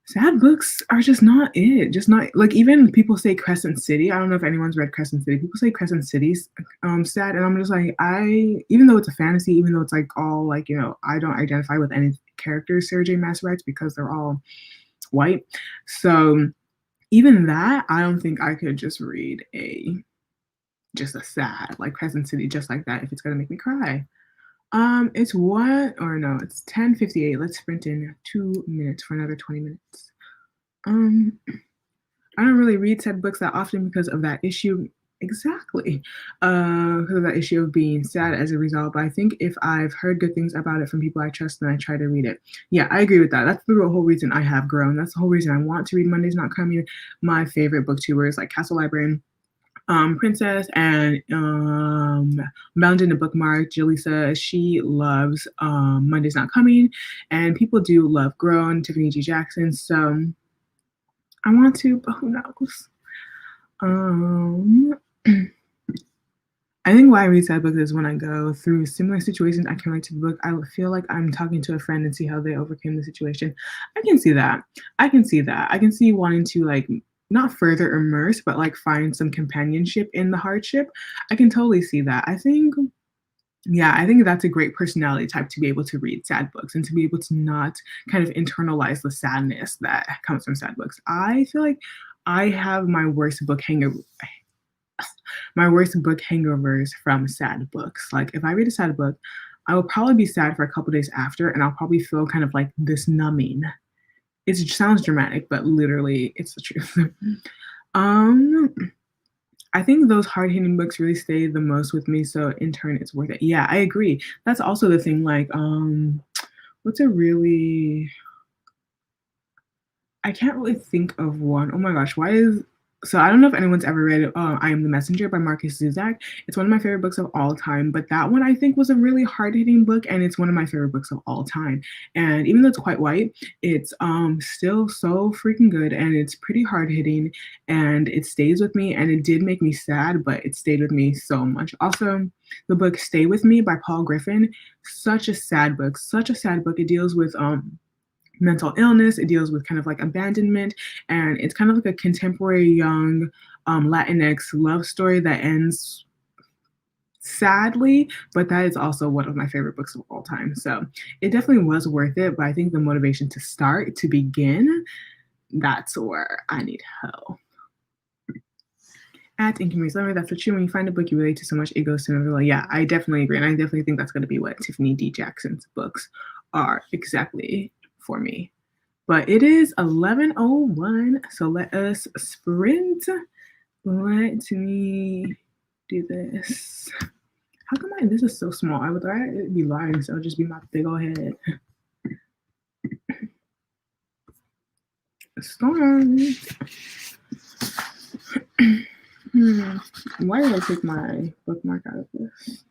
sad books are just not it. Just not like even people say Crescent City. I don't know if anyone's read Crescent City. People say Crescent City's sad, and I'm just like even though it's a fantasy, even though it's like all like I don't identify with any characters Sarah Maas writes because they're all white. So even that, I don't think I could just read just a sad like Crescent City just like that if it's gonna make me cry. It's 10:58. Let's sprint in 2 minutes for another 20 minutes. I don't really read sad books that often because of that issue. Exactly. Because of that issue of being sad as a result. But I think if I've heard good things about it from people I trust, then I try to read it. Yeah, I agree with that. That's the whole reason I have Grown. That's the whole reason I want to read Monday's Not Coming. My favorite booktubers like Castle Librarian, Princess, and Bound in a Bookmark, Jaleesa, she loves Monday's Not Coming, and people do love Grown, Tiffany G. Jackson, so I want to, but who knows? I think why I read sad books is when I go through similar situations, I can relate to the book. I feel like I'm talking to a friend and see how they overcame the situation. I can see that. I can see wanting to like not further immerse, but like find some companionship in the hardship. I can totally see that. Yeah, I think that's a great personality type to be able to read sad books and to be able to not kind of internalize the sadness that comes from sad books. I feel like I have my worst book hangovers from sad books. Like if I read a sad book, I will probably be sad for a couple days after, and I'll probably feel kind of like this numbing. It sounds dramatic, but literally, it's the truth. um, I think those hard hitting books really stay the most with me, so in turn, it's worth it. Yeah, I agree. That's also the thing. Like, what's a really I can't really think of one. Oh my gosh, why is so I don't know if anyone's ever read I Am the Messenger by Marcus Zuzak. It's one of my favorite books of all time, but that one I think was a really hard-hitting book, and it's one of my favorite books of all time. And even though it's quite white, it's still so freaking good, and it's pretty hard-hitting, and it stays with me, and it did make me sad, but it stayed with me so much. Also, the book Stay With Me by Paul Griffin, such a sad book, such a sad book. It deals with mental illness. It deals with kind of like abandonment, and it's kind of like a contemporary young Latinx love story that ends sadly, but that is also one of my favorite books of all time. So it definitely was worth it, but I think the motivation to start, to begin, that's where I need help. At Income Summary, that's what you when you find a book you relate to so much, it goes to another level. Yeah, I definitely agree. And I definitely think that's going to be what Tiffany D. Jackson's books are exactly for me. But it is 11:01, so let us sprint. Let me do this. How come this is so small? I would rather be lying, so it'll just be my big old head. Storm. Why did I take my bookmark out of this?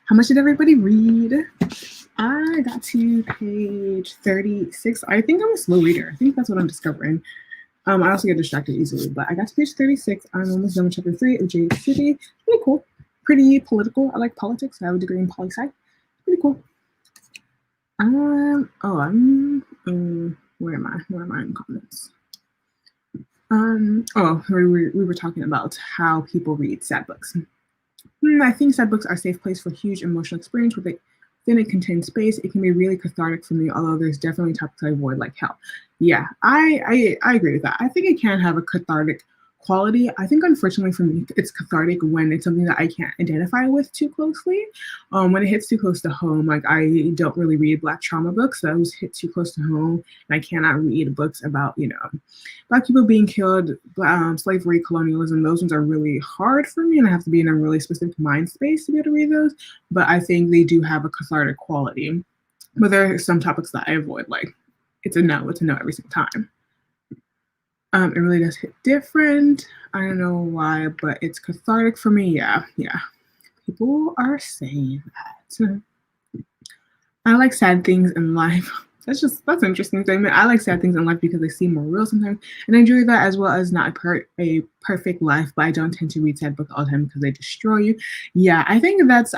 How much did everybody read? I got to page 36. I think I'm a slow reader. I think that's what I'm discovering. I also get distracted easily, but I got to page 36. I'm almost done with chapter 3 of Jade City. Pretty cool. Pretty political. I like politics. I have a degree in poli-sci. Pretty cool. Where am I? Where am I in comments? We were talking about how people read sad books. I think sad books are a safe place for huge emotional experience within a contained space. It can be really cathartic for me, although there's definitely topics I avoid like hell. Yeah, I agree with that. I think it can have a cathartic quality. I think, unfortunately for me, it's cathartic when it's something that I can't identify with too closely. When it hits too close to home, like I don't really read Black trauma books. Those hit too close to home, and I cannot read books about, Black people being killed, slavery, colonialism. Those ones are really hard for me, and I have to be in a really specific mind space to be able to read those. But I think they do have a cathartic quality. But there are some topics that I avoid, like it's a no every single time. It really does hit different. I don't know why, but it's cathartic for me. Yeah. People are saying that. I like sad things in life. That's an interesting statement. I like sad things in life because they seem more real sometimes, and I enjoy that as well as not a perfect life. But I don't tend to read sad books all the time because they destroy you. Yeah, I think there's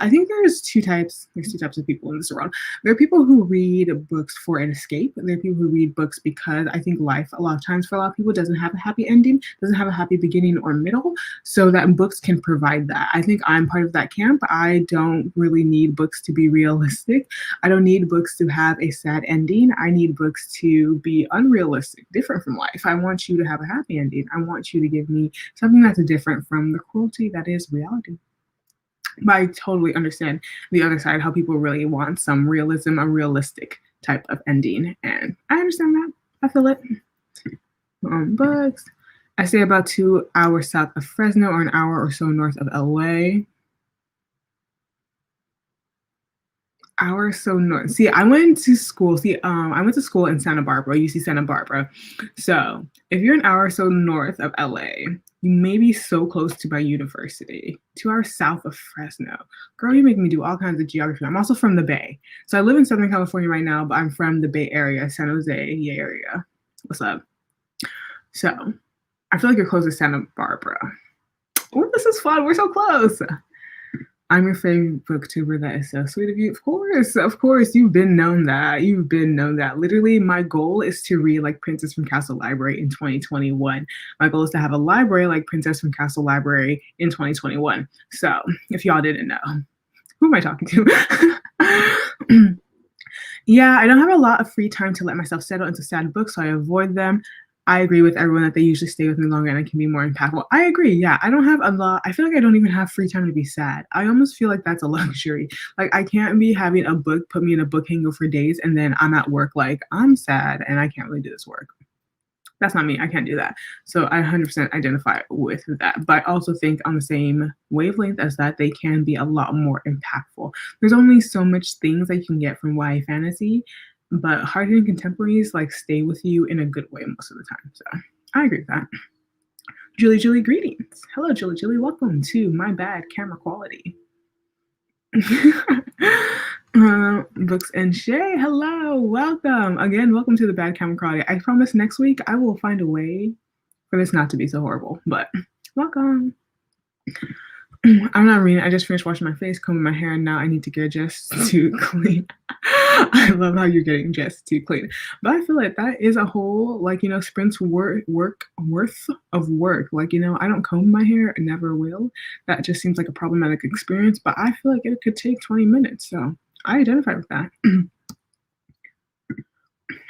two types. There's two types of people in this world. There are people who read books for an escape. There are people who read books because I think life, a lot of times for a lot of people, doesn't have a happy ending, doesn't have a happy beginning or middle. So that books can provide that. I think I'm part of that camp. I don't really need books to be realistic. I don't need books to have a sad ending. I need books to be unrealistic, different from life. I want you to have a happy ending. I want you to give me something that's different from the cruelty that is reality. But I totally understand the other side, how people really want some realism, a realistic type of ending. And I understand that. I feel it. Books. I stay about 2 hours south of Fresno or an hour or so north of LA. Hour so north. See, I went to school. I went to school in Santa Barbara, UC Santa Barbara. So if you're an hour or so north of LA, you may be so close to my university. 2 hours south of Fresno. Girl, you make me do all kinds of geography. I'm also from the Bay. So I live in Southern California right now, but I'm from the Bay Area, San Jose area. What's up? So I feel like you're close to Santa Barbara. Oh, this is fun. We're so close. I'm your favorite booktuber. That is so sweet of you. Of course. You've been known that. Literally, my goal is to read like Princess from Castle Library in 2021. My goal is to have a library like Princess from Castle Library in 2021. So if y'all didn't know, who am I talking to? Yeah, I don't have a lot of free time to let myself settle into sad books, so I avoid them. I agree with everyone that they usually stay with me longer and it can be more impactful. I agree. Yeah, I don't have a lot. I feel like I don't even have free time to be sad. I almost feel like that's a luxury. Like I can't be having a book put me in a book hangover for days and then I'm at work like I'm sad and I can't really do this work. That's not me. I can't do that. So I 100% identify with that. But I also think on the same wavelength as that, they can be a lot more impactful. There's only so much things that you can get from YA fantasy. But hard-hitting contemporaries like stay with you in a good way most of the time. So I agree with that. Julie, greetings. Hello, Julie. Welcome to My Bad Camera Quality. Books and Shay, hello, welcome. Again, welcome to the Bad Camera Quality. I promise next week I will find a way for this not to be so horrible, but welcome. I'm not reading. I just finished washing my face, combing my hair, and now I need to get just too clean. I love how you're getting just too clean. But I feel like that is a whole, sprint's worth of work. I don't comb my hair, I never will. That just seems like a problematic experience, but I feel like it could take 20 minutes. So I identify with that.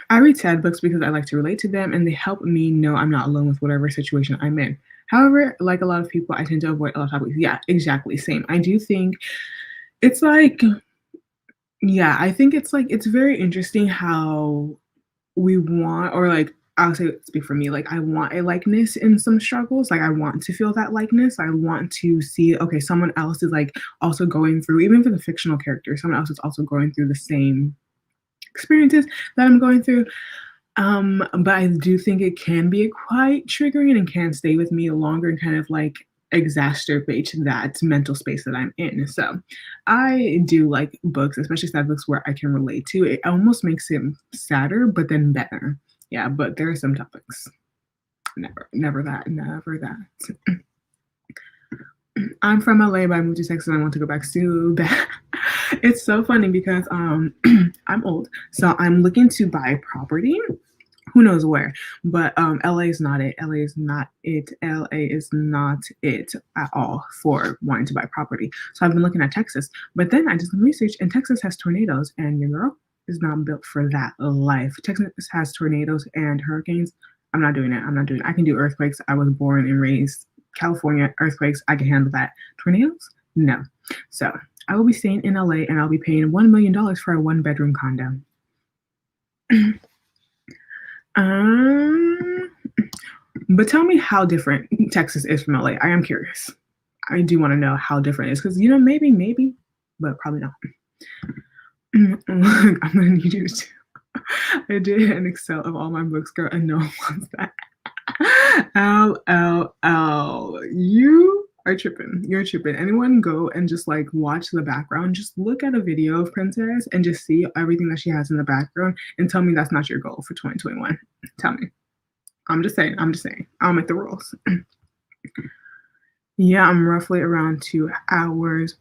I read sad books because I like to relate to them and they help me know I'm not alone with whatever situation I'm in. However, like a lot of people, I tend to avoid a lot of topics. Yeah, exactly. Same. I do think it's it's very interesting how we want, I'll speak for me, I want a likeness in some struggles. I want to feel that likeness. I want to see, okay, someone else is also going through, even for the fictional character, someone else is also going through the same experiences that I'm going through. But I do think it can be quite triggering and can stay with me longer and kind of exacerbate that mental space that I'm in. So I do like books, especially sad books where I can relate to. It almost makes it sadder, but then better. Yeah, but there are some topics. Never that, never that. I'm from LA, but I moved to Texas and I want to go back so bad. It's so funny because I'm old, so I'm looking to buy property. Who knows where? But LA is not it. LA is not it. LA is not it at all for wanting to buy property. So I've been looking at Texas, but then I did some research, and Texas has tornadoes, and your girl is not built for that life. Texas has tornadoes and hurricanes. I'm not doing it. I'm not doing it. I can do earthquakes. I was born and raised California. Earthquakes, I can handle that. Tornadoes, no. So I will be staying in LA, and I'll be paying $1 million for a 1-bedroom condo. But tell me how different Texas is from LA. I am curious. I do want to know how different it is because, maybe, but probably not. I'm going to need you to. I did an Excel of all my books, girl, and no one wants that. LLL. You are tripping. You're tripping. Anyone go and just like watch the background. Just look at a video of Princess and just see everything that she has in the background and tell me that's not your goal for 2021. Tell me. I'm just saying. I'll make the rules. Yeah, I'm roughly around 2 hours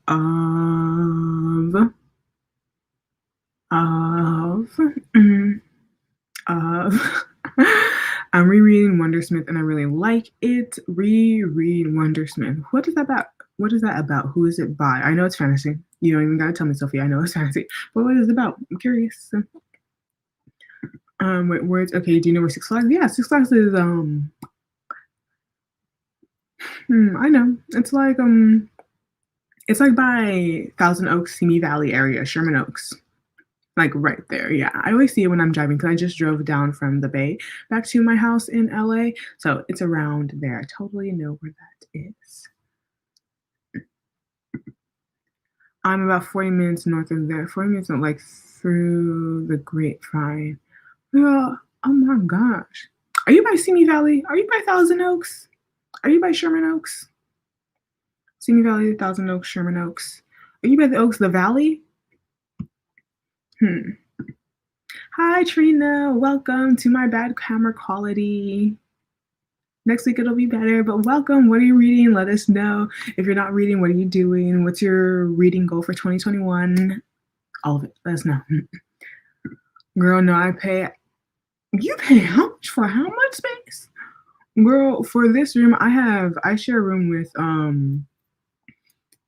I'm rereading Wondersmith and I really like it. Reread Wondersmith. What is that about? What is that about? Who is it by? I know it's fantasy. You don't even gotta tell me, Sophie. I know it's fantasy. But what is it about? I'm curious. Wait, words. Okay, do you know where Six Flags? Yeah, Six Flags is I know. It's like by Thousand Oaks, Simi Valley area, Sherman Oaks. Like right there, yeah. I always see it when I'm driving because I just drove down from the Bay back to my house in LA. So it's around there. I totally know where that is. I'm about 40 minutes north of there. 40 minutes, like through the Grapevine. Yeah. Oh my gosh. Are you by Simi Valley? Are you by Thousand Oaks? Are you by Sherman Oaks? Simi Valley, Thousand Oaks, Sherman Oaks. Are you by the Oaks, the Valley? Hi, Trina. Welcome to my bad camera quality. Next week it'll be better, but welcome. What are you reading? Let us know. If you're not reading, what are you doing? What's your reading goal for 2021? All of it. Let us know. Girl, no, you pay how much for how much space? Girl, for this room, I share a room with,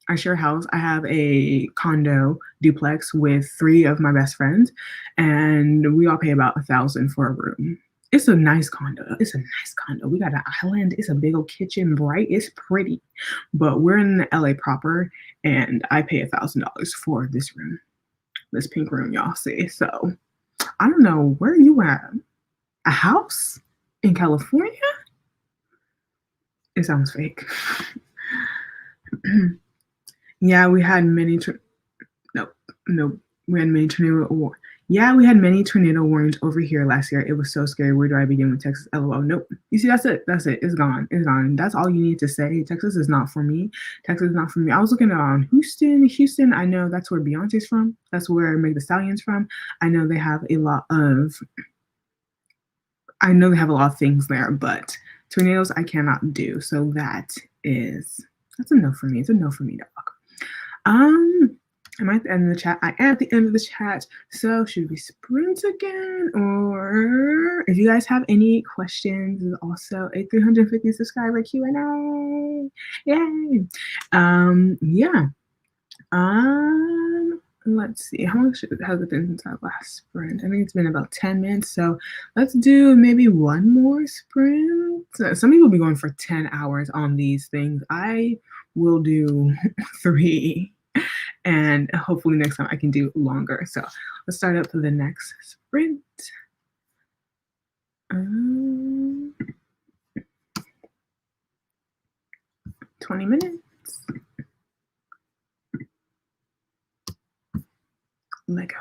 I share a house. I have a condo duplex with 3 of my best friends, and we all pay about $1,000 for a room. It's a nice condo. We got an island. It's a big old kitchen, bright. It's pretty, but we're in LA proper, and I pay $1,000 for this room, this pink room, y'all see. So I don't know, where are you at? A house in California? It sounds fake. Yeah, we had many. No, we had many tornado. Yeah, we had many tornado warnings over here last year. It was so scary. Where do I begin with Texas? LOL. Nope. You see, that's it. It's gone. That's all you need to say. Texas is not for me. Texas is not for me. I was looking at Houston. I know that's where Beyonce's from. That's where Meg Thee Stallion's from. I know they have a lot of things there, but tornadoes I cannot do. So that's a no for me. It's a no for me, dog. Am I at the end of the chat? I am at the end of the chat. So should we sprint again? Or if you guys have any questions, there's also a 350 subscriber Q&A. Yay. Yeah. Let's see. How much has it been since our last sprint? I think it's been about 10 minutes. So let's do maybe one more sprint. So some people be going for 10 hours on these things. I will do 3. And hopefully next time I can do longer. So let's start up for the next sprint. 20 minutes. Let go.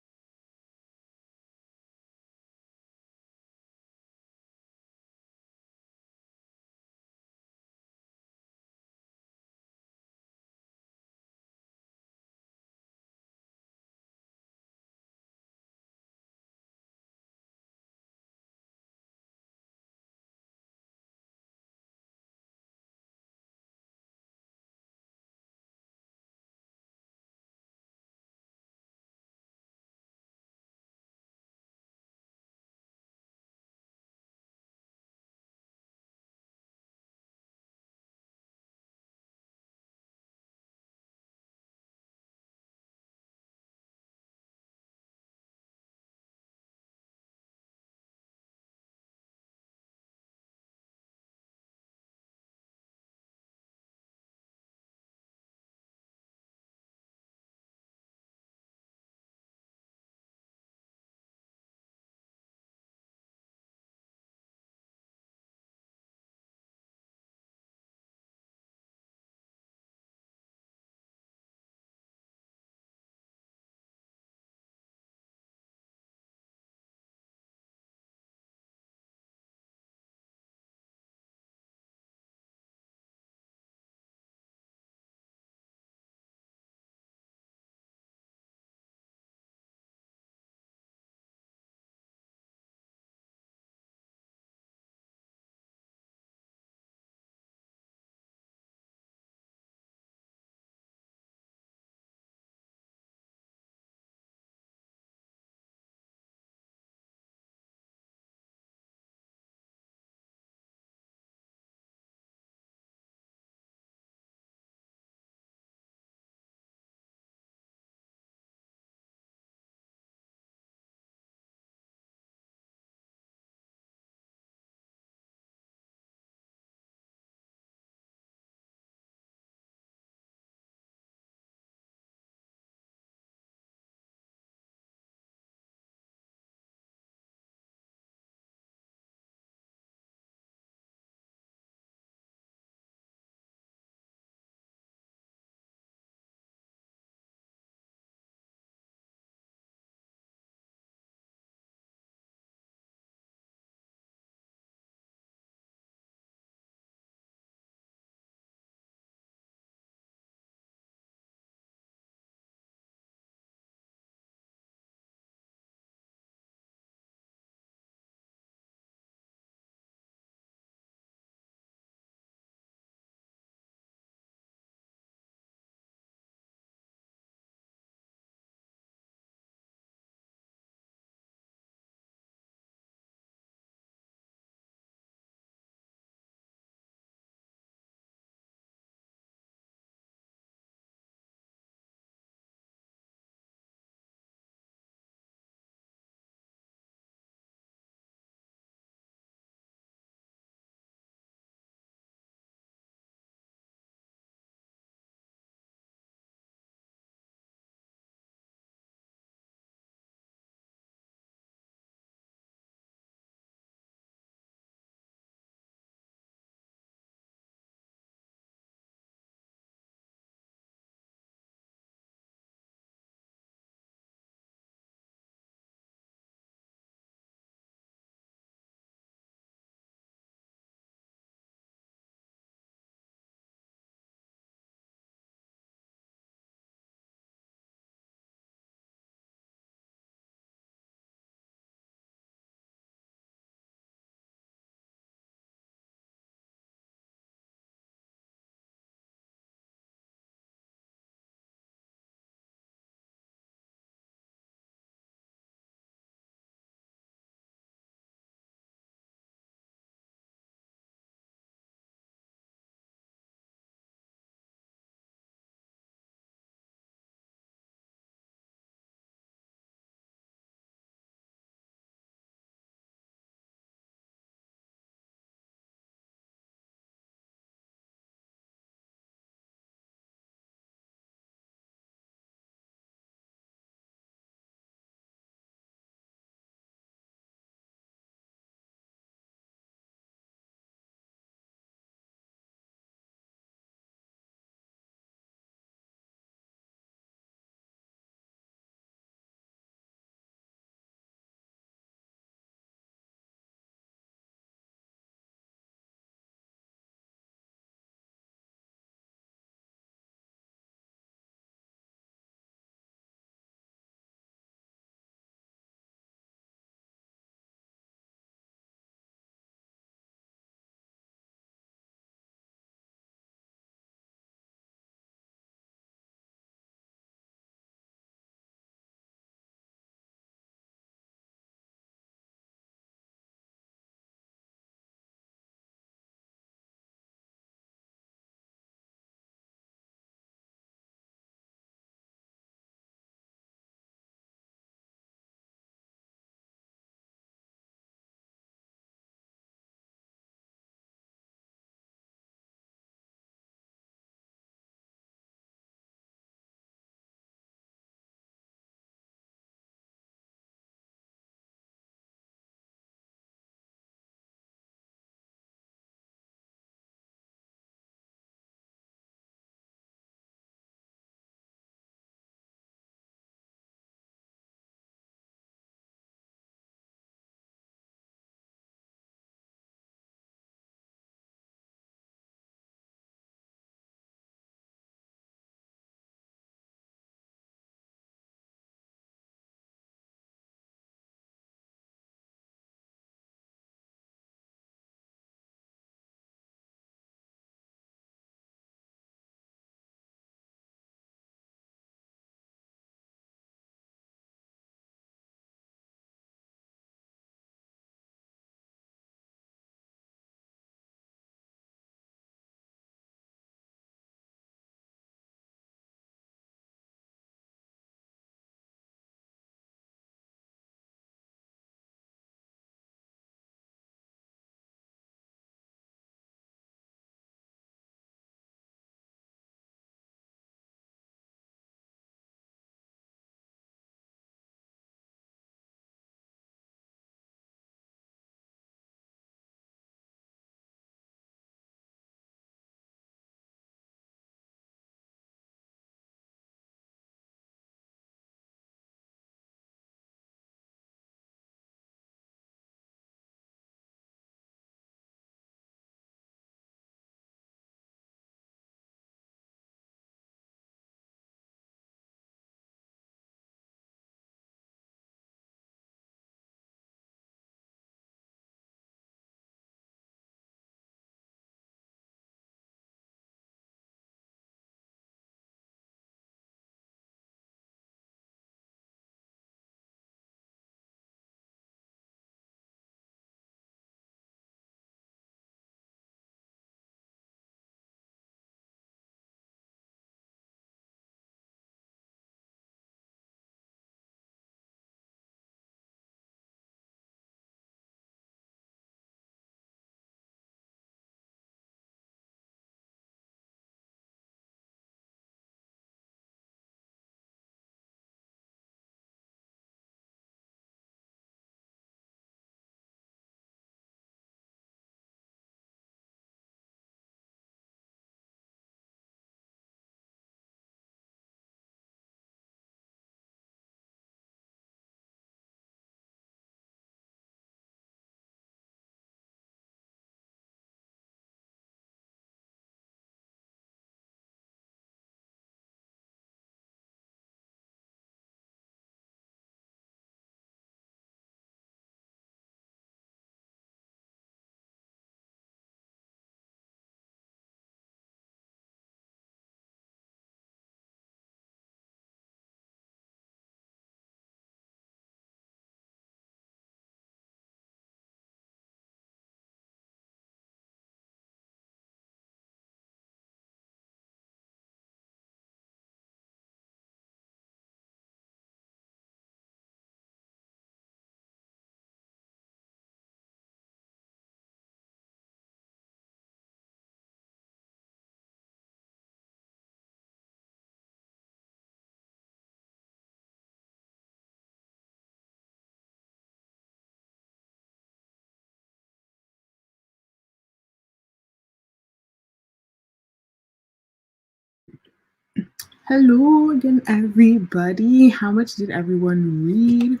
Hello again, everybody. How much did everyone read?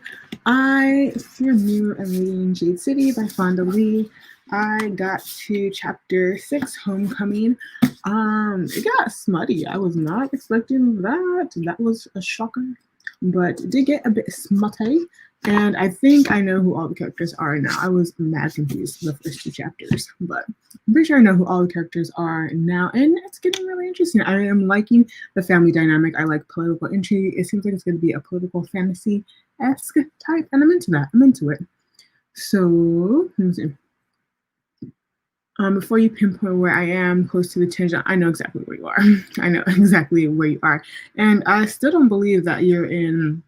If you're new, I'm reading Jade City by Fonda Lee. I got to chapter 6, Homecoming. It got smutty. I was not expecting that. That was a shocker, but it did get a bit smutty. And I think I know who all the characters are now. I was mad confused for the first 2 chapters, but I'm pretty sure I know who all the characters are now, and it's getting really interesting. I am liking the family dynamic. I like political intrigue. It seems like it's going to be a political fantasy-esque type, and I'm into that. I'm into it. So, let me see. Before you pinpoint where I am close to the tangent, I know exactly where you are. I know exactly where you are. And I still don't believe that you're in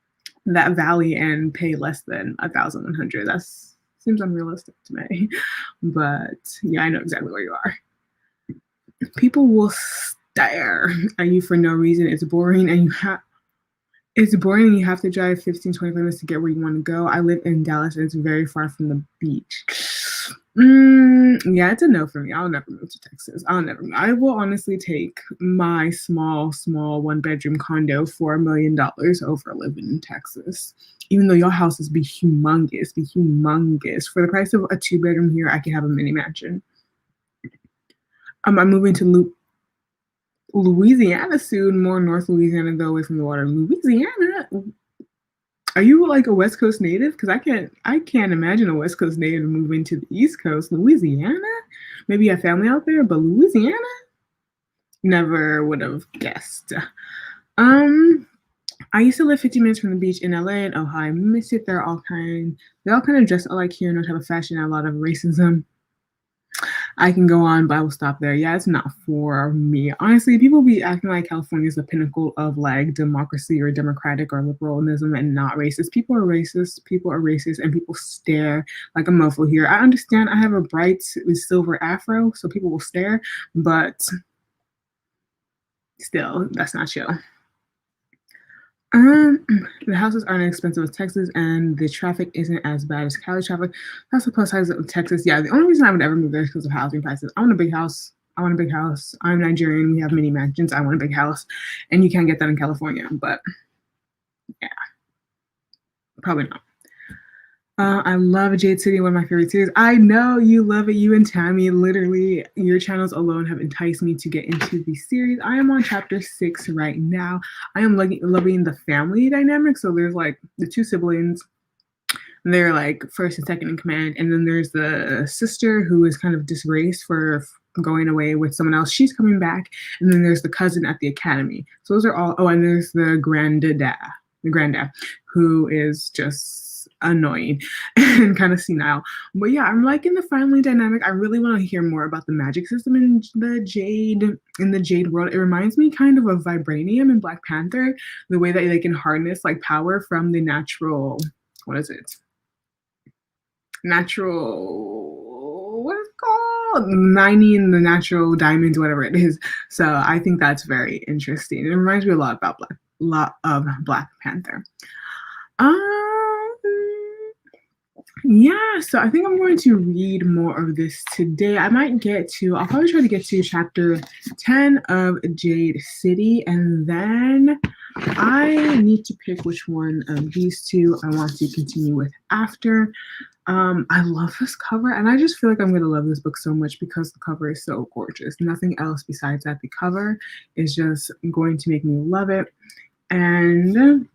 that valley and pay less than 1,100. That seems unrealistic to me. But yeah, I know exactly where you are. People will stare at you for no reason. It's boring and you have to drive 15, 25 minutes to get where you want to go. I live in Dallas and it's very far from the beach. Yeah, it's a no for me. I'll never move to Texas. I will honestly take my small 1-bedroom condo for $1 million over living in Texas. Even though your houses be humongous. For the price of a 2-bedroom here, I can have a mini mansion. I'm moving to Louisiana soon, more North Louisiana, though, away from the water. Louisiana? Are you like a West Coast native? Because I can't imagine a West Coast native moving to the East Coast. Louisiana? Maybe you have family out there, but Louisiana? Never would have guessed. I used to live 50 minutes from the beach in LA and Ohio. I miss it. They're all kind of dressed alike here, no type of fashion, a lot of racism. I can go on, but I will stop there. Yeah, it's not for me. Honestly, people be acting like California is the pinnacle of like democracy or democratic or liberalism and not racist. People are racist, and people stare like a mofo here. I understand I have a bright silver afro, so people will stare, but still, that's not chill. The houses aren't as expensive as Texas, and the traffic isn't as bad as Cali traffic. That's the plus side of Texas. Yeah, the only reason I would ever move there is because of housing prices. I want a big house. I'm Nigerian. We have mini mansions. I want a big house, and you can't get that in California. But yeah, probably not. I love Jade City, one of my favorite series. I know you love it. You and Tammy, literally, your channels alone have enticed me to get into the series. I am on chapter 6 right now. I am loving the family dynamic. So there's like the 2 siblings. They're like first and second in command. And then there's the sister who is kind of disgraced for going away with someone else. She's coming back. And then there's the cousin at the academy. So those are all, and there's the granddad, who is just annoying and kind of senile. But yeah, I'm liking the family dynamic. I really want to hear more about the magic system in the Jade world. It reminds me kind of Vibranium in Black Panther, the way that they can harness like power from the natural, what is it called, mining the natural diamonds, whatever it is. So I think that's very interesting. It reminds me a lot of Black Panther. Yeah, so I think I'm going to read more of this today. I'll probably try to get to chapter 10 of Jade City, and then I need to pick which one of these 2 I want to continue with after. I love this cover, and I just feel like I'm going to love this book so much because the cover is so gorgeous. Nothing else besides that. The cover is just going to make me love it. And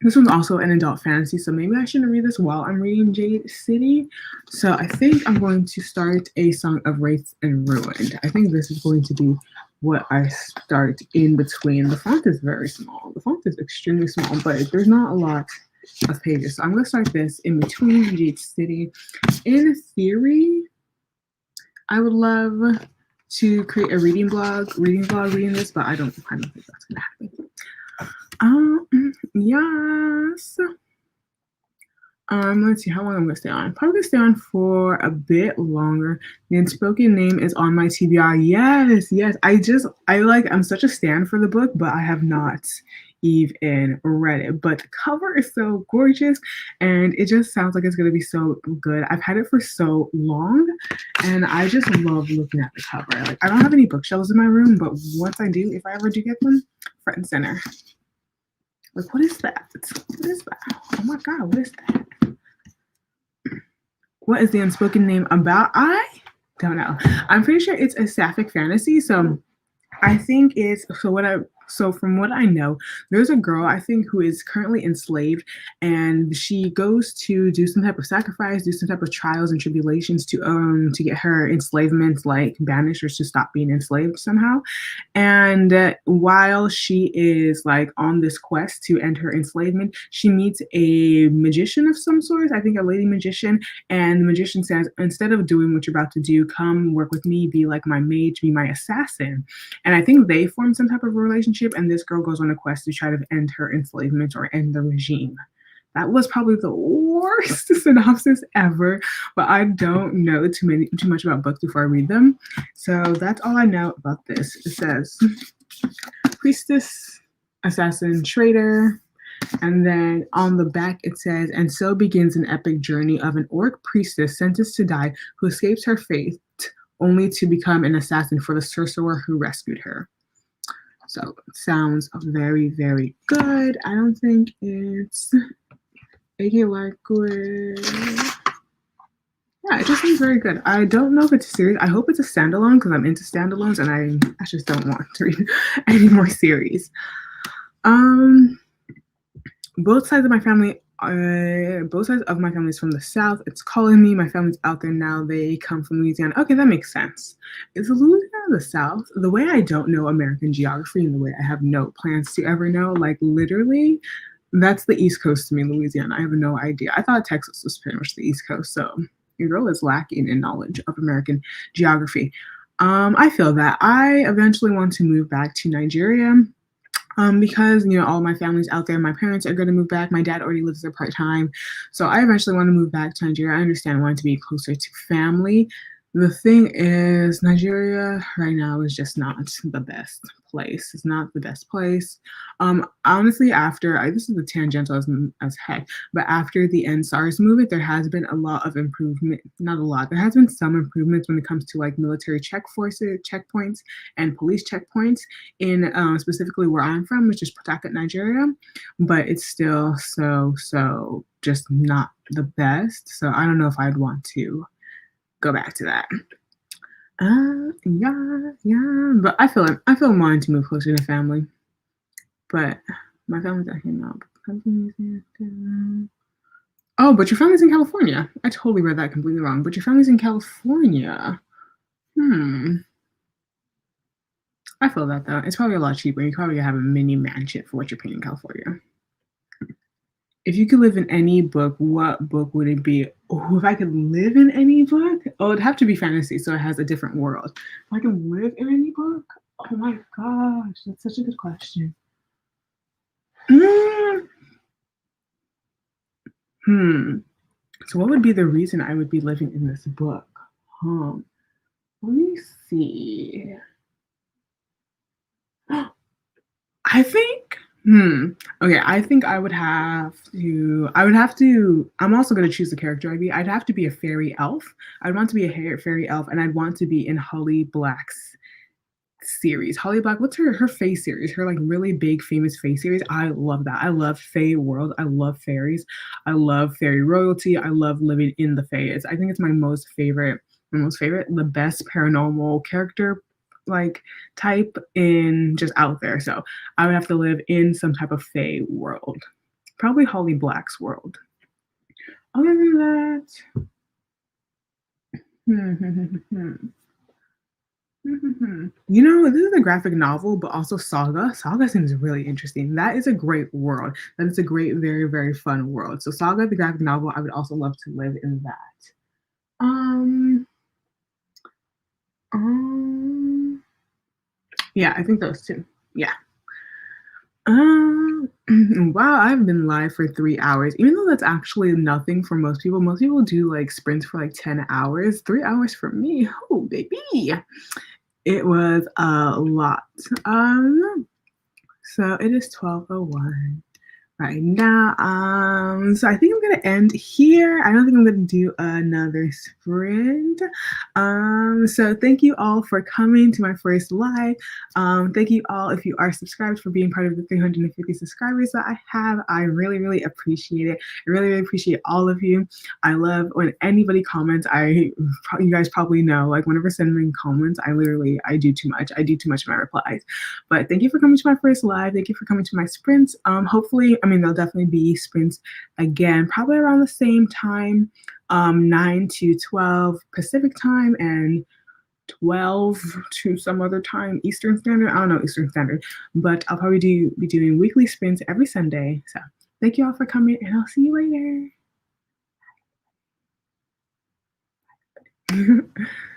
this one's also an adult fantasy, so maybe I shouldn't read this while I'm reading Jade City. So I think I'm going to start A Song of Wraith and Ruined. I think this is going to be what I start in between. The font is very small. The font is extremely small, but there's not a lot of pages. So I'm going to start this in between Jade City. In theory, I would love to create a reading vlog reading this, but I don't think that's going to happen. Yes. Let's see how long I'm gonna stay on. Probably stay on for a bit longer. The Unspoken Name is on my TBR. Yes. I'm such a stan for the book, but I have not even read it. But the cover is so gorgeous and it just sounds like it's going to be so good. I've had it for so long and I just love looking at the cover. Like, I don't have any bookshelves in my room, but once I do, if I ever do get them, front and center. Like, what is that? What is that? Oh my God, what is that? What is the unspoken name about? I don't know. I'm pretty sure it's a sapphic fantasy. So I think it's so from what I know, there's a girl I think who is currently enslaved, and she goes to do some type of sacrifice, do some type of trials and tribulations to get her enslavement like banished or to stop being enslaved somehow. And while she is like on this quest to end her enslavement, she meets a magician of some sort, I think a lady magician, and the magician says, instead of doing what you're about to do, come work with me, be like my mage, be my assassin. And I think they form some type of relationship, and this girl goes on a quest to try to end her enslavement or end the regime. That was probably the worst synopsis ever, but I don't know too much about books before I read them. So that's all I know about this. It says priestess, assassin, traitor, and then on the back it says, and so begins an epic journey of an orc priestess sentenced to die who escapes her fate only to become an assassin for the sorcerer who rescued her. So it sounds very, very good. I don't think it's AK Larkwood. Yeah, it just seems very good. I don't know if it's a series. I hope it's a standalone because I'm into standalones and I just don't want to read any more series. Both sides of my family is from the South. It's calling me. My family's out there now. They come from Louisiana. Okay, that makes sense. Is Louisiana the South? The way I don't know American geography and the way I have no plans to ever know, like literally, that's the East Coast to me, Louisiana. I have no idea. I thought Texas was pretty much the East Coast. So your girl is lacking in knowledge of American geography. I feel that I eventually want to move back to Nigeria. Because, you know, all my family's out there. My parents are going to move back. My dad already lives there part-time. So I eventually want to move back to Nigeria. I understand wanting to be closer to family. The thing is, Nigeria right now is just not the best place. It's not the best place. Honestly, this is a tangential as heck, but after the NSARS movement, there has been a lot of improvement. Not a lot. There has been some improvements when it comes to like military checkpoints, and police checkpoints in specifically where I'm from, which is Port Nigeria. But it's still so just not the best. So I don't know if I'd want to go back to that. Yeah. But I feel wanting to move closer to family. But my family's out here now. Oh, but your family's in California. I totally read that completely wrong. But your family's in California. I feel that though. It's probably a lot cheaper. You probably have a mini mansion for what you're paying in California. If you could live in any book, what book would it be? Oh, if I could live in any book? Oh, it'd have to be fantasy, so it has a different world. If I could live in any book? Oh my gosh, that's such a good question. So what would be the reason I would be living in this book? Let me see. I think okay, I think I would have to, I'm also going to choose the character I'd be. I'd have to be a fairy elf. I'd want to be a fairy elf, and I'd want to be in Holly Black's series. Holly Black, what's her Fae series? Her like really big famous Fae series. I love that. I love Fae world. I love fairies. I love fairy royalty. I love living in the Fae. I think it's my most favorite, the best paranormal character like type in just out there. So I would have to live in some type of Fae world. Probably Holly Black's world. Other than that, you know, this is a graphic novel, but also Saga. Saga seems really interesting. That is a great world. That is a great, very, very fun world. So Saga, the graphic novel, I would also love to live in that. Yeah, I think those two. Yeah. Wow, I've been live for 3 hours, even though that's actually nothing for most people. Most people do like sprints for like 10 hours. 3 hours for me. Oh, baby. It was a lot. So it is 12:01 right now. So I think I'm gonna end here. I don't think I'm gonna do another sprint. So thank you all for coming to my first live. Thank you all if you are subscribed for being part of the 350 subscribers that I have. I really, really appreciate it. I really, really appreciate all of you. I love when anybody comments. You guys probably know, like whenever sending comments, I do too much. I do too much in my replies. But thank you for coming to my first live. Thank you for coming to my sprints. Hopefully, there'll definitely be sprints again, probably around the same time, 9 to 12 Pacific time and 12 to some other time Eastern Standard. I don't know Eastern Standard, but I'll probably be doing weekly sprints every Sunday. So thank you all for coming, and I'll see you later.